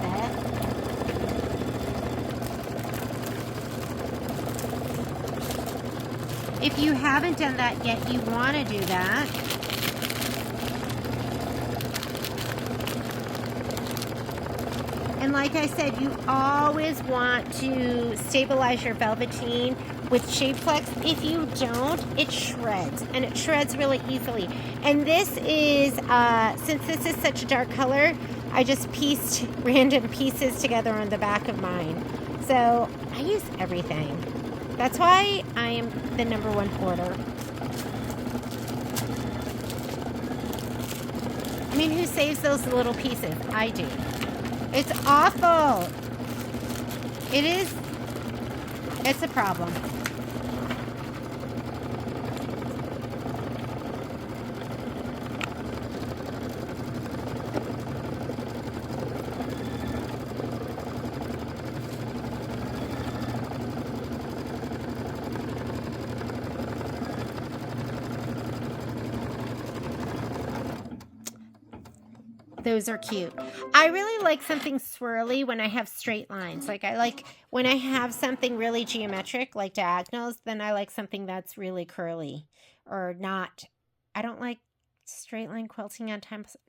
it. If you haven't done that yet, you want to do that. And like I said, you always want to stabilize your velveteen with shape flex. If you don't, it shreds, and it shreds really easily. And this is, since this is such a dark color, I just pieced random pieces together on the back of mine. So I use everything. That's why I am the #1 hoarder. I mean, who saves those little pieces? I do. It's awful. It is. It's a problem. Those are cute. I really like something swirly when I have straight lines. Like I like when I have something really geometric, like diagonals, then I like something that's really curly or not. I don't like straight line quilting on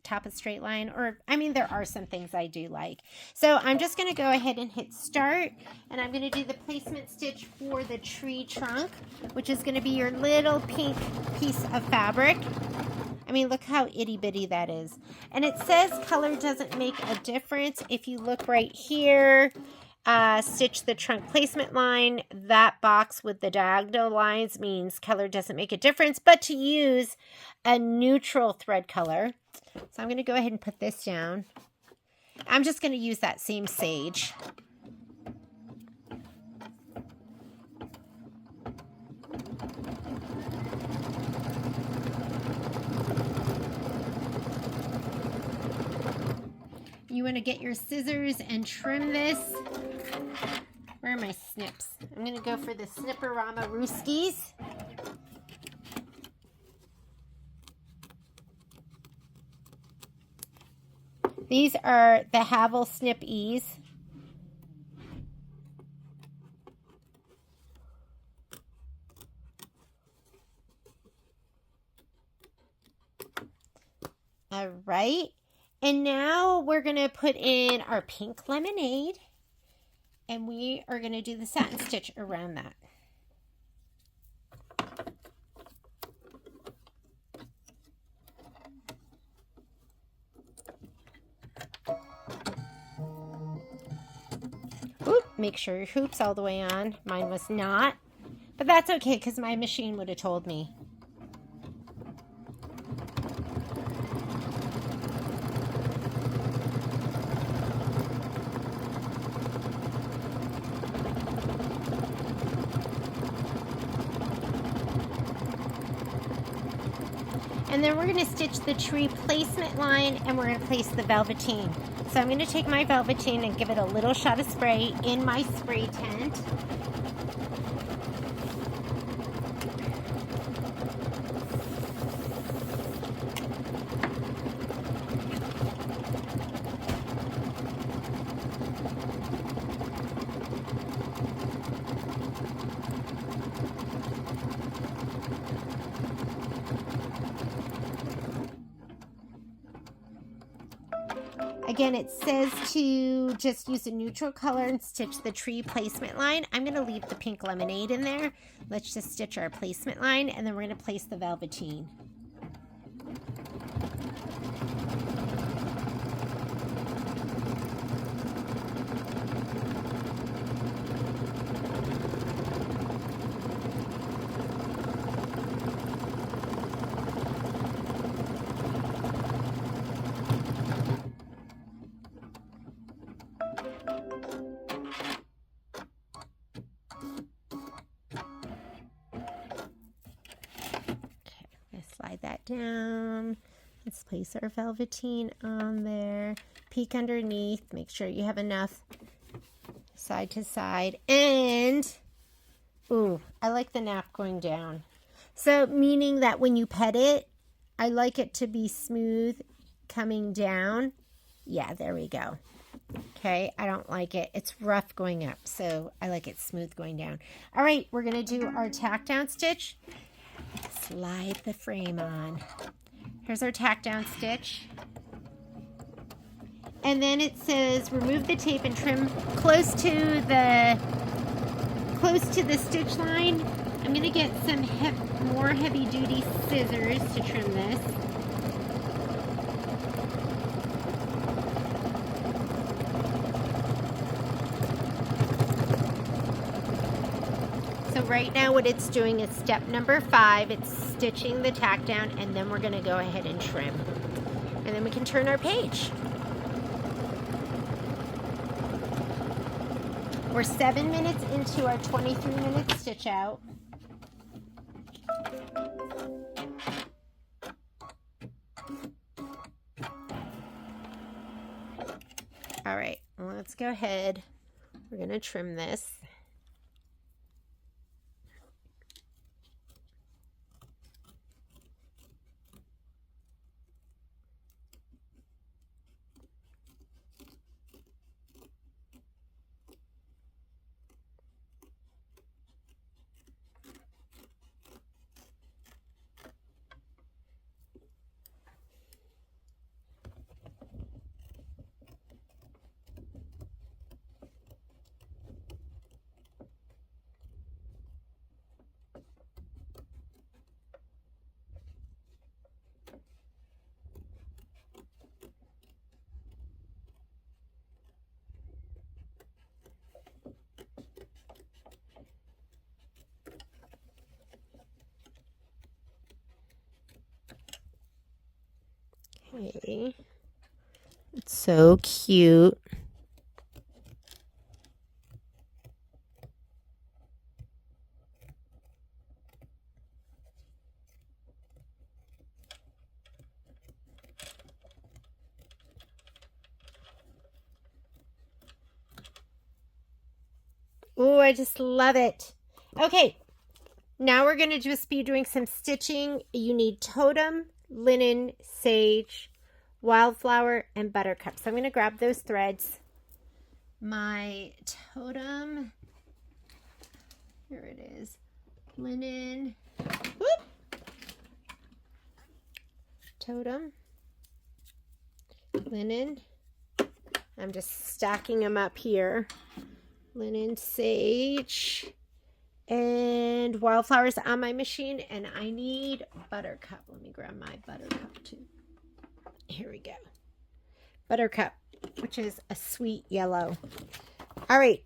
top of straight line, or I mean, there are some things I do like. So I'm just going to go ahead and hit start, and I'm going to do the placement stitch for the tree trunk, which is going to be your little pink piece of fabric. I mean, look how itty bitty that is. And it says color doesn't make a difference. If you look right here, stitch the trunk placement line. That box with the diagonal lines means color doesn't make a difference, but to use a neutral thread color. So I'm going to go ahead and put this down. I'm just going to use that same sage. you want to get your scissors and trim this. Where are my snips? I'm going to go for the Snipperama Rooskies. These are the Havel Snip E's. All right. And now we're going to put in our pink lemonade. And we are going to do the satin stitch around that. Oop, make sure your hoop's all the way on. Mine was not. But that's okay because my machine would have told me. And then we're going to stitch the tree placement line and we're going to place the velveteen. So I'm going to take my velveteen and give it a little shot of spray in my spray tent. Again, it says to just use a neutral color and stitch the tree placement line. I'm going to leave the pink lemonade in there. Let's just stitch our placement line, and then we're going to place the velveteen. Slide that down. Let's place our velveteen on there. Peek underneath. Make sure you have enough side to side. And, ooh, I like the nap going down. So, meaning that when you pet it, I like it to be smooth coming down. Yeah, there we go. Okay, I don't like it. It's rough going up, so I like it smooth going down. All right, we're going to do our tack down stitch. Slide the frame on. Here's our tack down stitch. And then it says remove the tape and trim close to the stitch line. I'm going to get some more heavy duty scissors to trim this. So right now what it's doing is step number 5. It's stitching the tack down, and then we're going to go ahead and trim. And then we can turn our page. We're 7 minutes into our 23-minute stitch out. All right, well, let's go ahead. We're going to trim this. Okay. It's so cute. Oh, I just love it. Okay, now we're going to just be doing some stitching. You need totem, linen, sage, wildflower, and buttercup. So I'm going to grab those threads. My totem, here it is, linen, whoop, totem, linen. I'm just stacking them up here. Linen, sage, and wildflowers on my machine, and I need buttercup. Let me grab my buttercup too. Here we go. Buttercup, which is a sweet yellow. All right.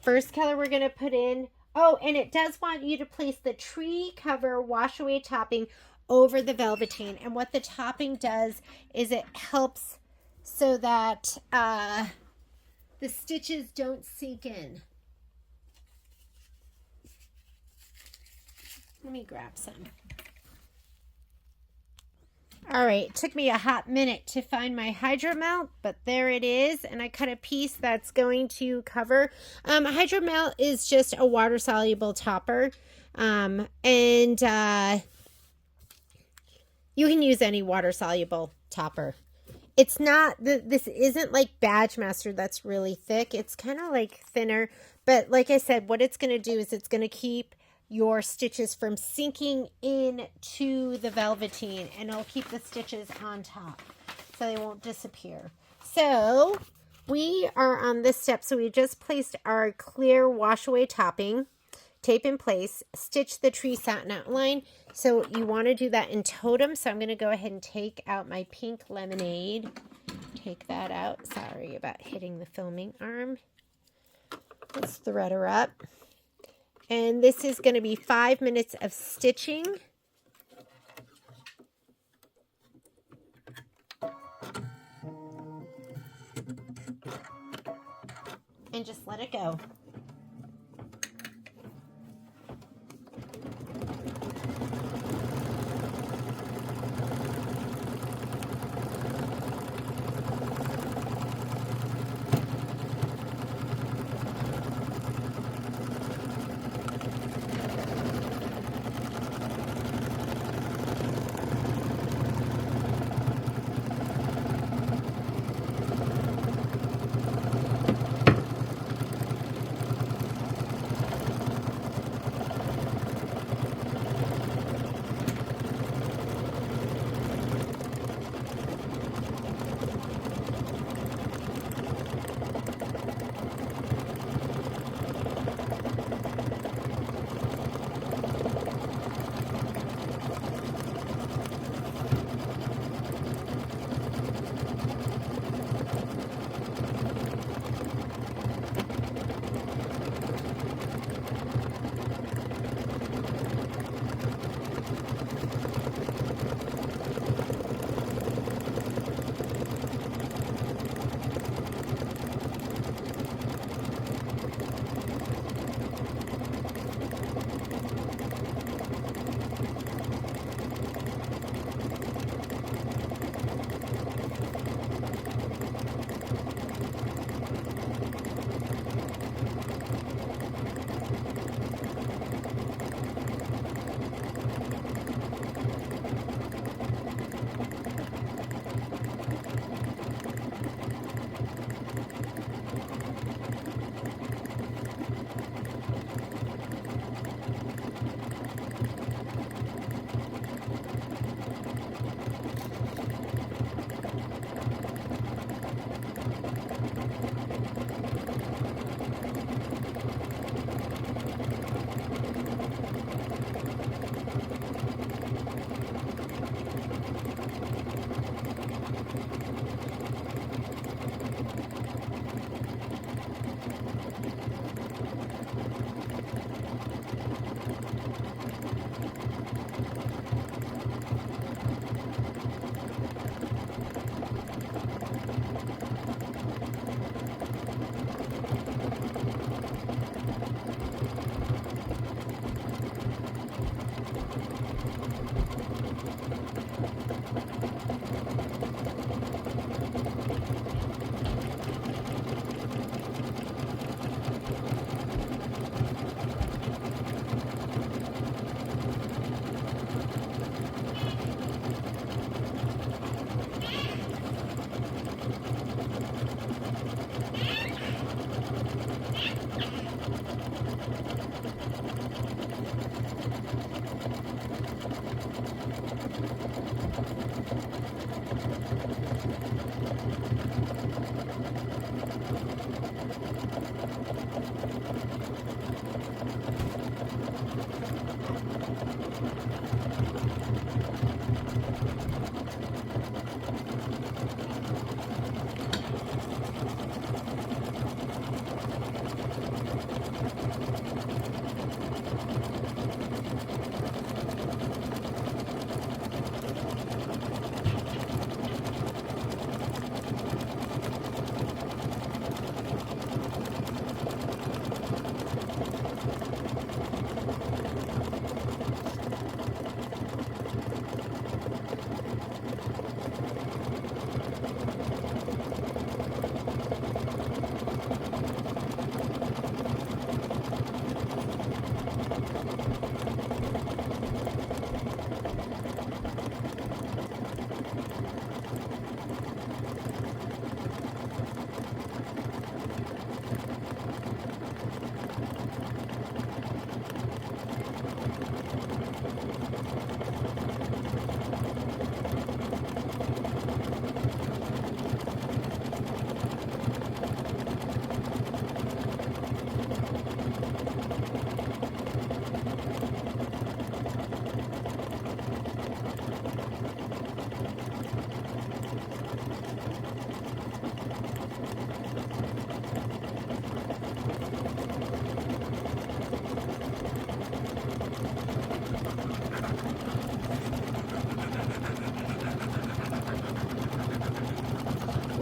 First color we're going to put in. Oh, and it does want you to place the tree cover wash away topping over the velveteen. And what the topping does is it helps so that the stitches don't sink in. Let me grab some. All right, it took me a hot minute to find my Hydromelt, but there it is. And I cut a piece that's going to cover. Hydromelt is just a water-soluble topper. And you can use any water-soluble topper. It's not, this isn't like Badge Master that's really thick. It's kind of like thinner. But like I said, what it's going to do is it's going to keep your stitches from sinking into the velveteen, and it'll keep the stitches on top so they won't disappear. So we are on this step. So we just placed our clear wash away topping, tape in place, stitch the tree satin outline. So you want to do that in totem. So I'm going to go ahead and take out my pink lemonade. Take that out. Sorry about hitting the filming arm. Let's thread her up. And this is going to be 5 minutes of stitching. And just let it go.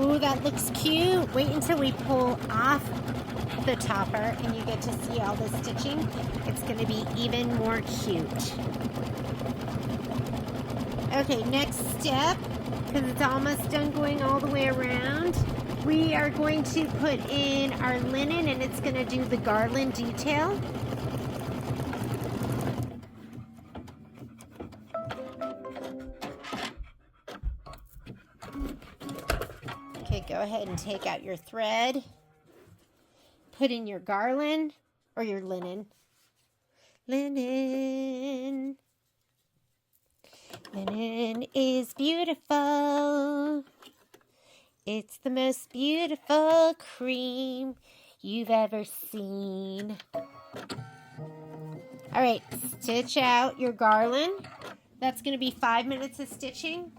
Ooh, that looks cute. Wait until we pull off the topper and you get to see all the stitching. It's going to be even more cute. Okay, next step, because it's almost done going all the way around, we are going to put in our linen and it's going to do the garland detail. Okay, go ahead and take out your thread. Put in your garland or your linen. Linen. Linen is beautiful. It's the most beautiful cream you've ever seen. All right, stitch out your garland. That's going to be 5 minutes of stitching.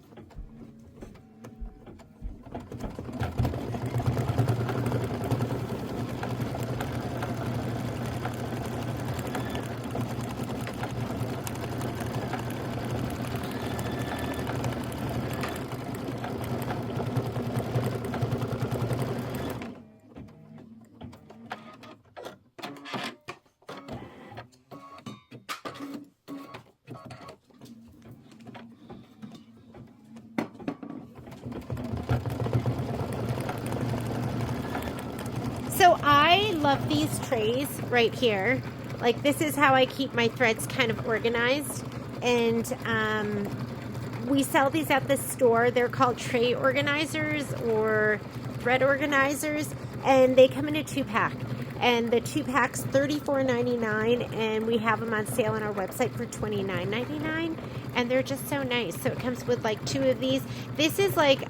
So I love these trays right here. Like, this is how I keep my threads kind of organized. And we sell these at the store. They're called tray organizers or thread organizers. And they come in a 2-pack. And the 2-pack's $34.99. And we have them on sale on our website for $29.99. And they're just so nice. So it comes with like 2 of these. This is like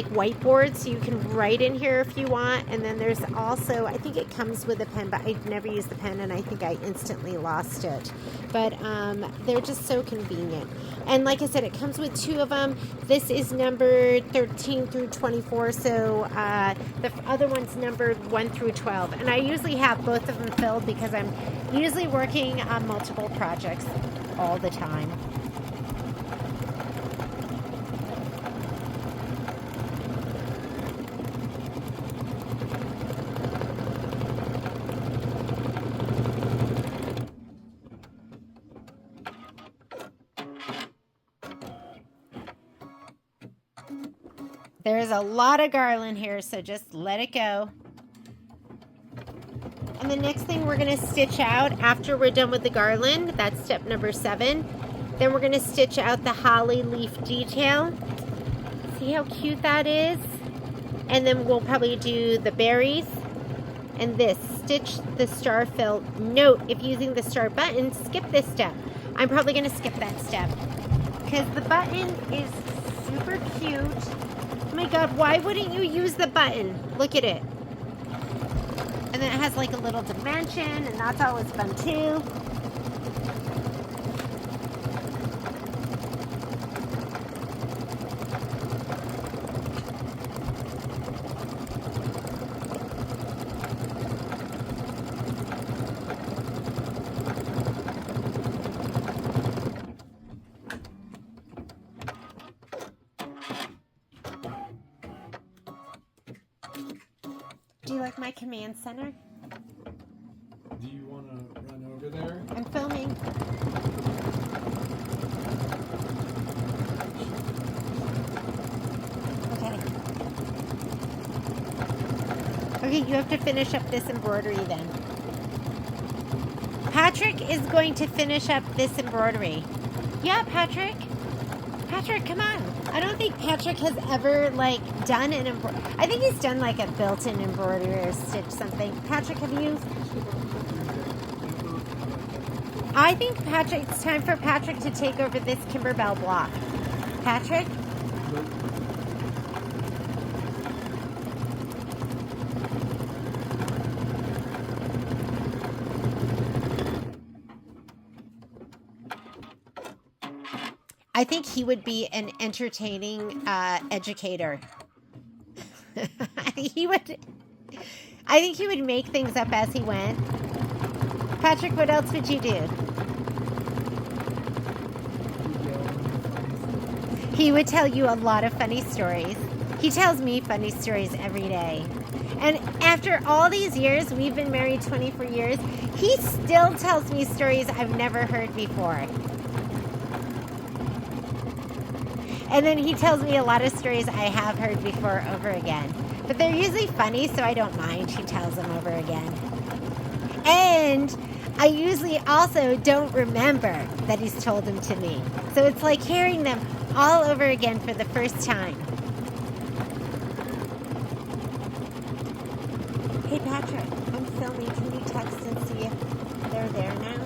whiteboards, so you can write in here if you want. And then there's also, I think it comes with a pen, but I never use the pen and I think I instantly lost it. But they're just so convenient. And like I said, it comes with 2 of them. This is numbered 13 through 24, so the other one's numbered 1 through 12. And I usually have both of them filled because I'm usually working on multiple projects all the time. There's a lot of garland here, so just let it go. And the next thing we're going to stitch out after we're done with the garland, that's step number 7. Then we're going to stitch out the holly leaf detail. See how cute that is? And then we'll probably do the berries. And this, stitch the star fill. Note, if using the star button, skip this step. I'm probably going to skip that step because the button is super cute. Oh my God, why wouldn't you use the button? Look at it. And then it has like a little dimension, and that's always fun too. Do you like my command center? Do you want to run over there? I'm filming. Okay. Okay, you have to finish up this embroidery then. Patrick is going to finish up this embroidery. Yeah, Patrick. Patrick, come on. I don't think Patrick has ever, like, done an embroidery. I think he's done, like, a built-in embroidery or stitch something. Patrick, have you? I think it's time for Patrick to take over this Kimberbell block. Patrick? I think he would be an entertaining educator. I think he would make things up as he went. Patrick, what else would you do? He would tell you a lot of funny stories. He tells me funny stories every day. And after all these years, we've been married 24 years, he still tells me stories I've never heard before. And then he tells me a lot of stories I have heard before over again. But they're usually funny, so I don't mind. He tells them over again. And I usually also don't remember that he's told them to me. So it's like hearing them all over again for the first time. Hey, Patrick, I'm filming. Can you text and see if they're there now?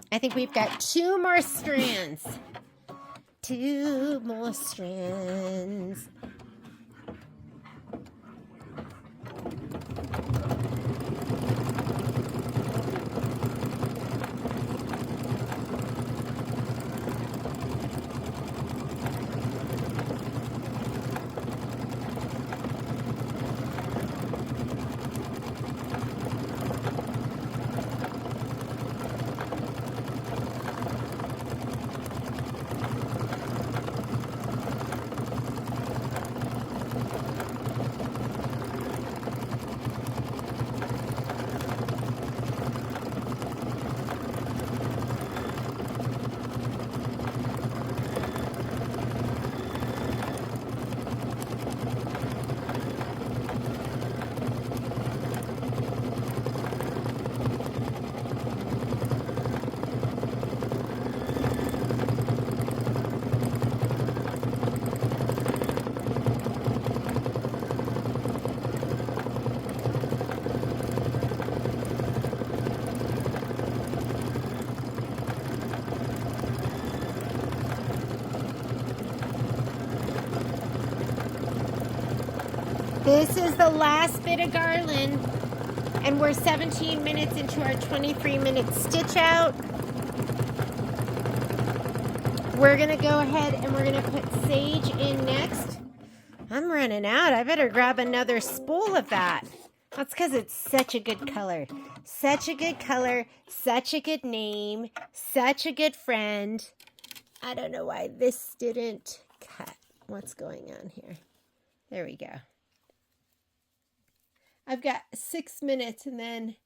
I think we've got 2 more strands. 2 more strands. This is the last bit of garland, and we're 17 minutes into our 23-minute stitch out. We're going to go ahead and we're going to put sage in next. I'm running out. I better grab another spool of that. That's because it's such a good color. Such a good color, such a good name, such a good friend. I don't know why this didn't cut. What's going on here? There we go. I've got 6 minutes and then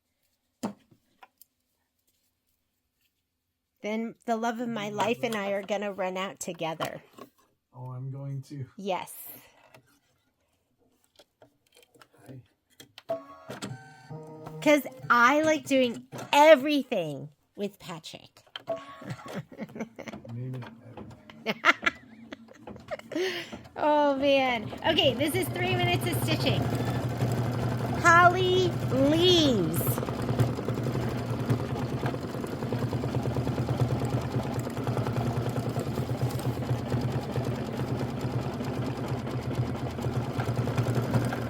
the love of my life and I are going to run out together. Oh, I'm going to. Yes. Hi. Because I like doing everything with Patrick. Maybe Oh, man. Okay, this is 3 minutes of stitching. Holly leaves.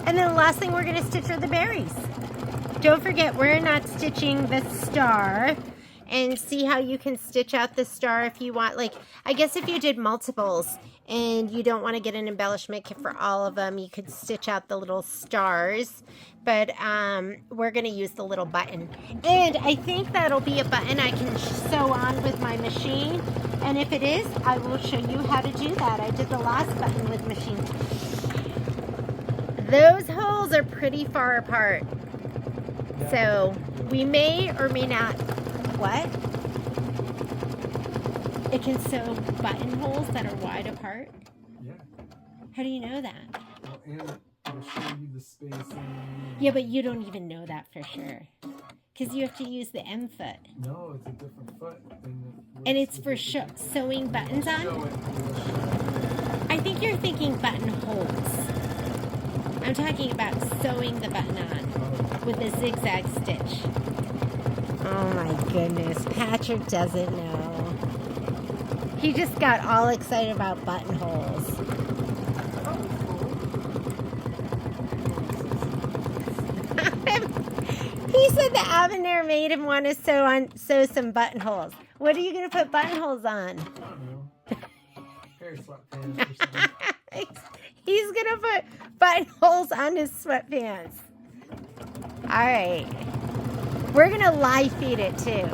And then the last thing we're going to stitch are the berries. Don't forget, we're not stitching the star. And see how you can stitch out the star if you want. Like, I guess if you did multiples and you don't want to get an embellishment kit for all of them, you could stitch out the little stars. But we're going to use the little button. And I think that'll be a button I can sew on with my machine. And if it is, I will show you how to do that. I did the last button with machine. Those holes are pretty far apart. So we may or may not. What? It can sew buttonholes that are wide apart? Yeah. How do you know that? Well, and it'll show you the spacing. Yeah, but you don't even know that for sure. Because you have to use the M foot. No, it's a different foot. And it's for sewing buttons on? I think you're thinking buttonholes. I'm talking about sewing the button on with a zigzag stitch. Oh my goodness, Patrick doesn't know. He just got all excited about buttonholes. The Avonare made him want to sew some buttonholes. What are you gonna put buttonholes on? I don't know. Hair sweatpants or something. He's gonna put buttonholes on his sweatpants. All right. We're gonna live feed it too.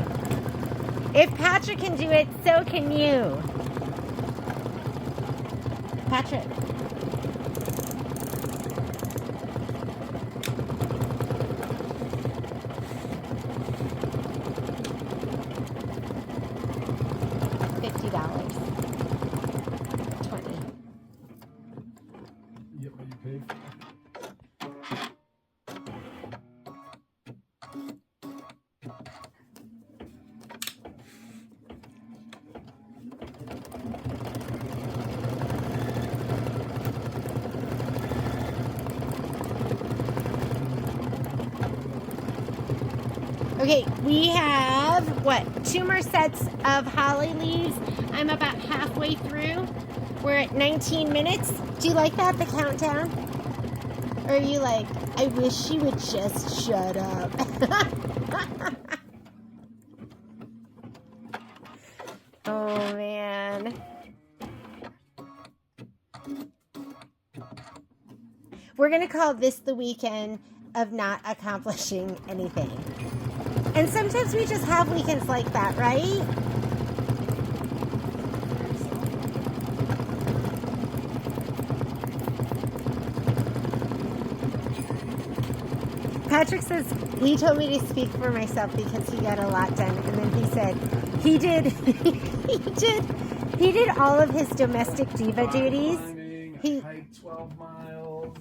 If Patrick can do it, so can you. Patrick. $50. 20. You get what you paid for. Okay, we have, 2 more sets of holly leaves. I'm about halfway through. We're at 19 minutes. Do you like that, the countdown? Or are you like, I wish she would just shut up? Oh, man. We're going to call this the weekend of not accomplishing anything. And sometimes we just have weekends like that, right? Patrick says he told me to speak for myself because he got a lot done. And then he said he did he did all of his domestic diva duties. I hiked 12 miles.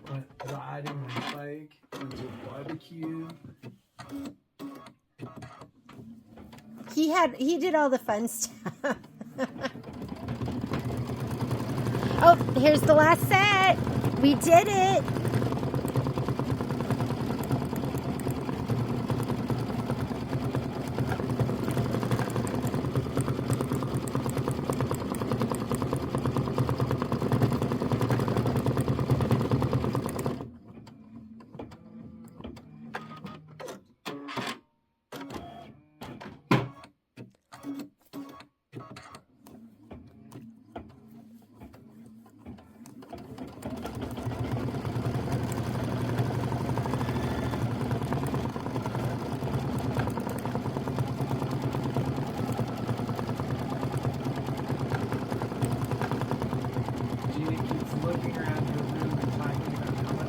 I went riding my bike. Went to a barbecue. He did all the fun stuff. Oh, here's the last set. We did it.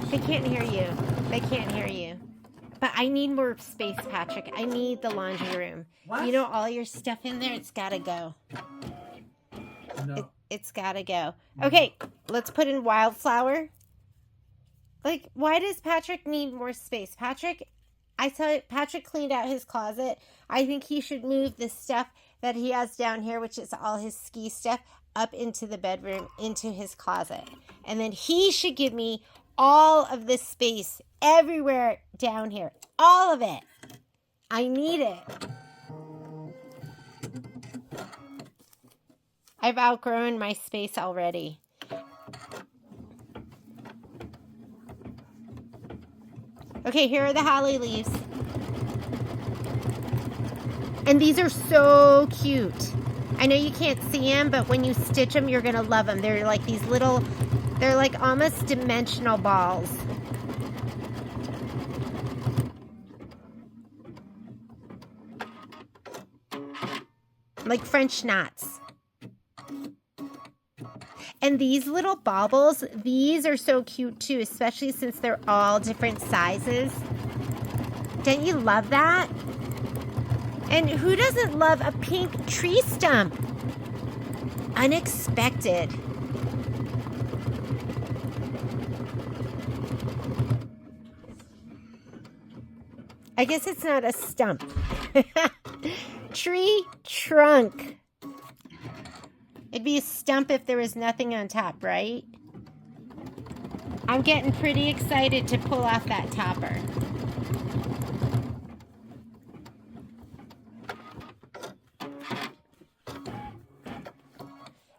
They can't hear you. They can't hear you. But I need more space, Patrick. I need the laundry room. What? You know, all your stuff in there, it's got to go. No. It's got to go. Okay, let's put in wildflower. Like, why does Patrick need more space? Patrick cleaned out his closet. I think he should move the stuff that he has down here, which is all his ski stuff, up into the bedroom, into his closet. And then he should give me all of this space everywhere down here. All of it. I need it. I've outgrown my space already. Okay, here are the holly leaves. And these are so cute. I know you can't see them, but when you stitch them, you're going to love them. They're like these little, they're like almost dimensional balls. Like French knots. And these little baubles, these are so cute too, especially since they're all different sizes. Don't you love that? And who doesn't love a pink tree stump? Unexpected. I guess it's not a stump. Tree trunk. It'd be a stump if there was nothing on top, right? I'm getting pretty excited to pull off that topper.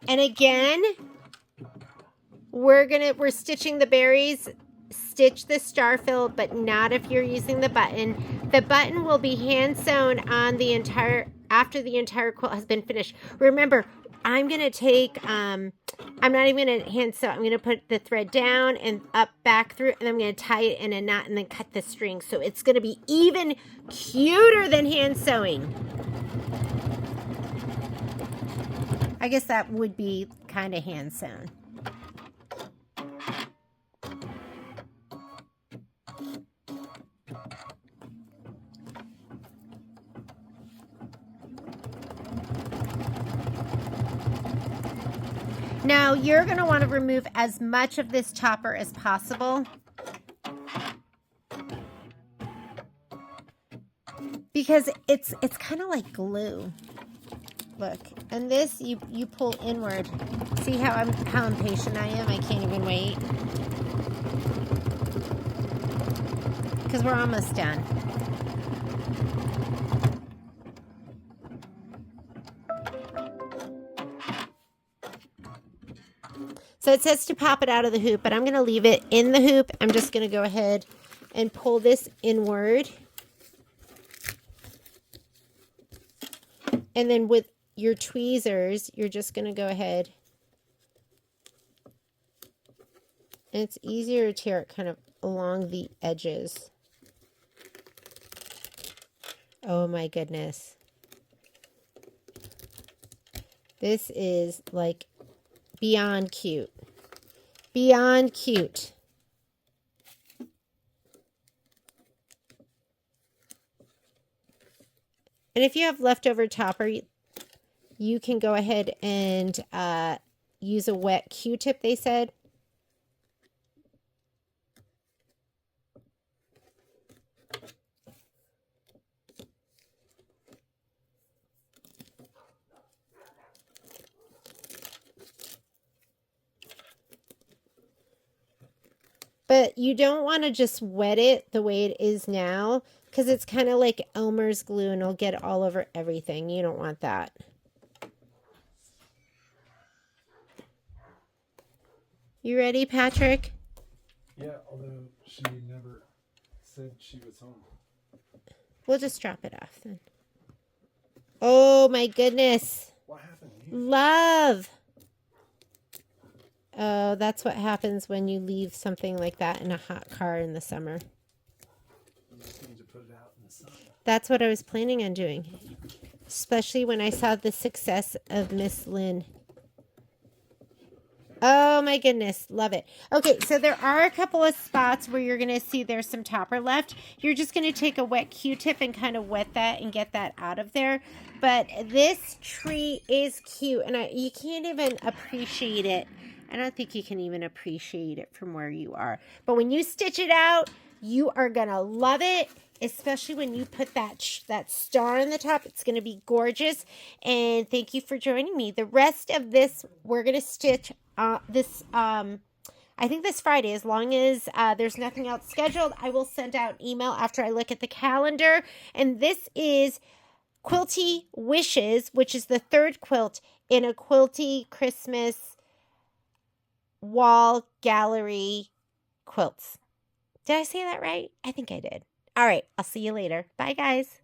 And again, we're stitching the berries stitch the star fill, but not if you're using the button. The button will be hand sewn on the entire, after the entire quilt has been finished. Remember, I'm going to take, I'm not even going to hand sew. I'm going to put the thread down and up back through, and I'm going to tie it in a knot and then cut the string. So it's going to be even cuter than hand sewing. I guess that would be kind of hand sewn. Now you're going to want to remove as much of this topper as possible, because it's kind of like glue. Look, and this you pull inward. See how impatient I am? I can't even wait, because we're almost done. So it says to pop it out of the hoop, but I'm going to leave it in the hoop. I'm just going to go ahead and pull this inward. And then with your tweezers, you're just going to go ahead. And it's easier to tear it kind of along the edges. Oh my goodness. This is like beyond cute. Beyond cute. And if you have leftover topper, you can go ahead and use a wet Q-tip, they said. But you don't want to just wet it the way it is now, because it's kind of like Elmer's glue and it'll get all over everything. You don't want that. You ready, Patrick? Yeah, although she never said she was home. We'll just drop it off then. Oh my goodness. What happened? Love. Oh, that's what happens when you leave something like that in a hot car in the summer. You just need to put it out in the sun. That's what I was planning on doing, especially when I saw the success of Miss Lynn. Oh my goodness, love it. Okay, so there are a couple of spots where you're going to see there's some topper left. You're just going to take a wet Q-tip and kind of wet that and get that out of there. But this tree is cute, and you can't even appreciate it. I don't think you can even appreciate it from where you are. But when you stitch it out, you are going to love it, especially when you put that star on the top. It's going to be gorgeous. And thank you for joining me. The rest of this, we're going to stitch I think this Friday, as long as there's nothing else scheduled. I will send out an email after I look at the calendar. And this is Quilty Wishes, which is the third quilt in a Quilty Christmas wall gallery quilts. Did I say that right? I think I did. All right. I'll see you later. Bye, guys.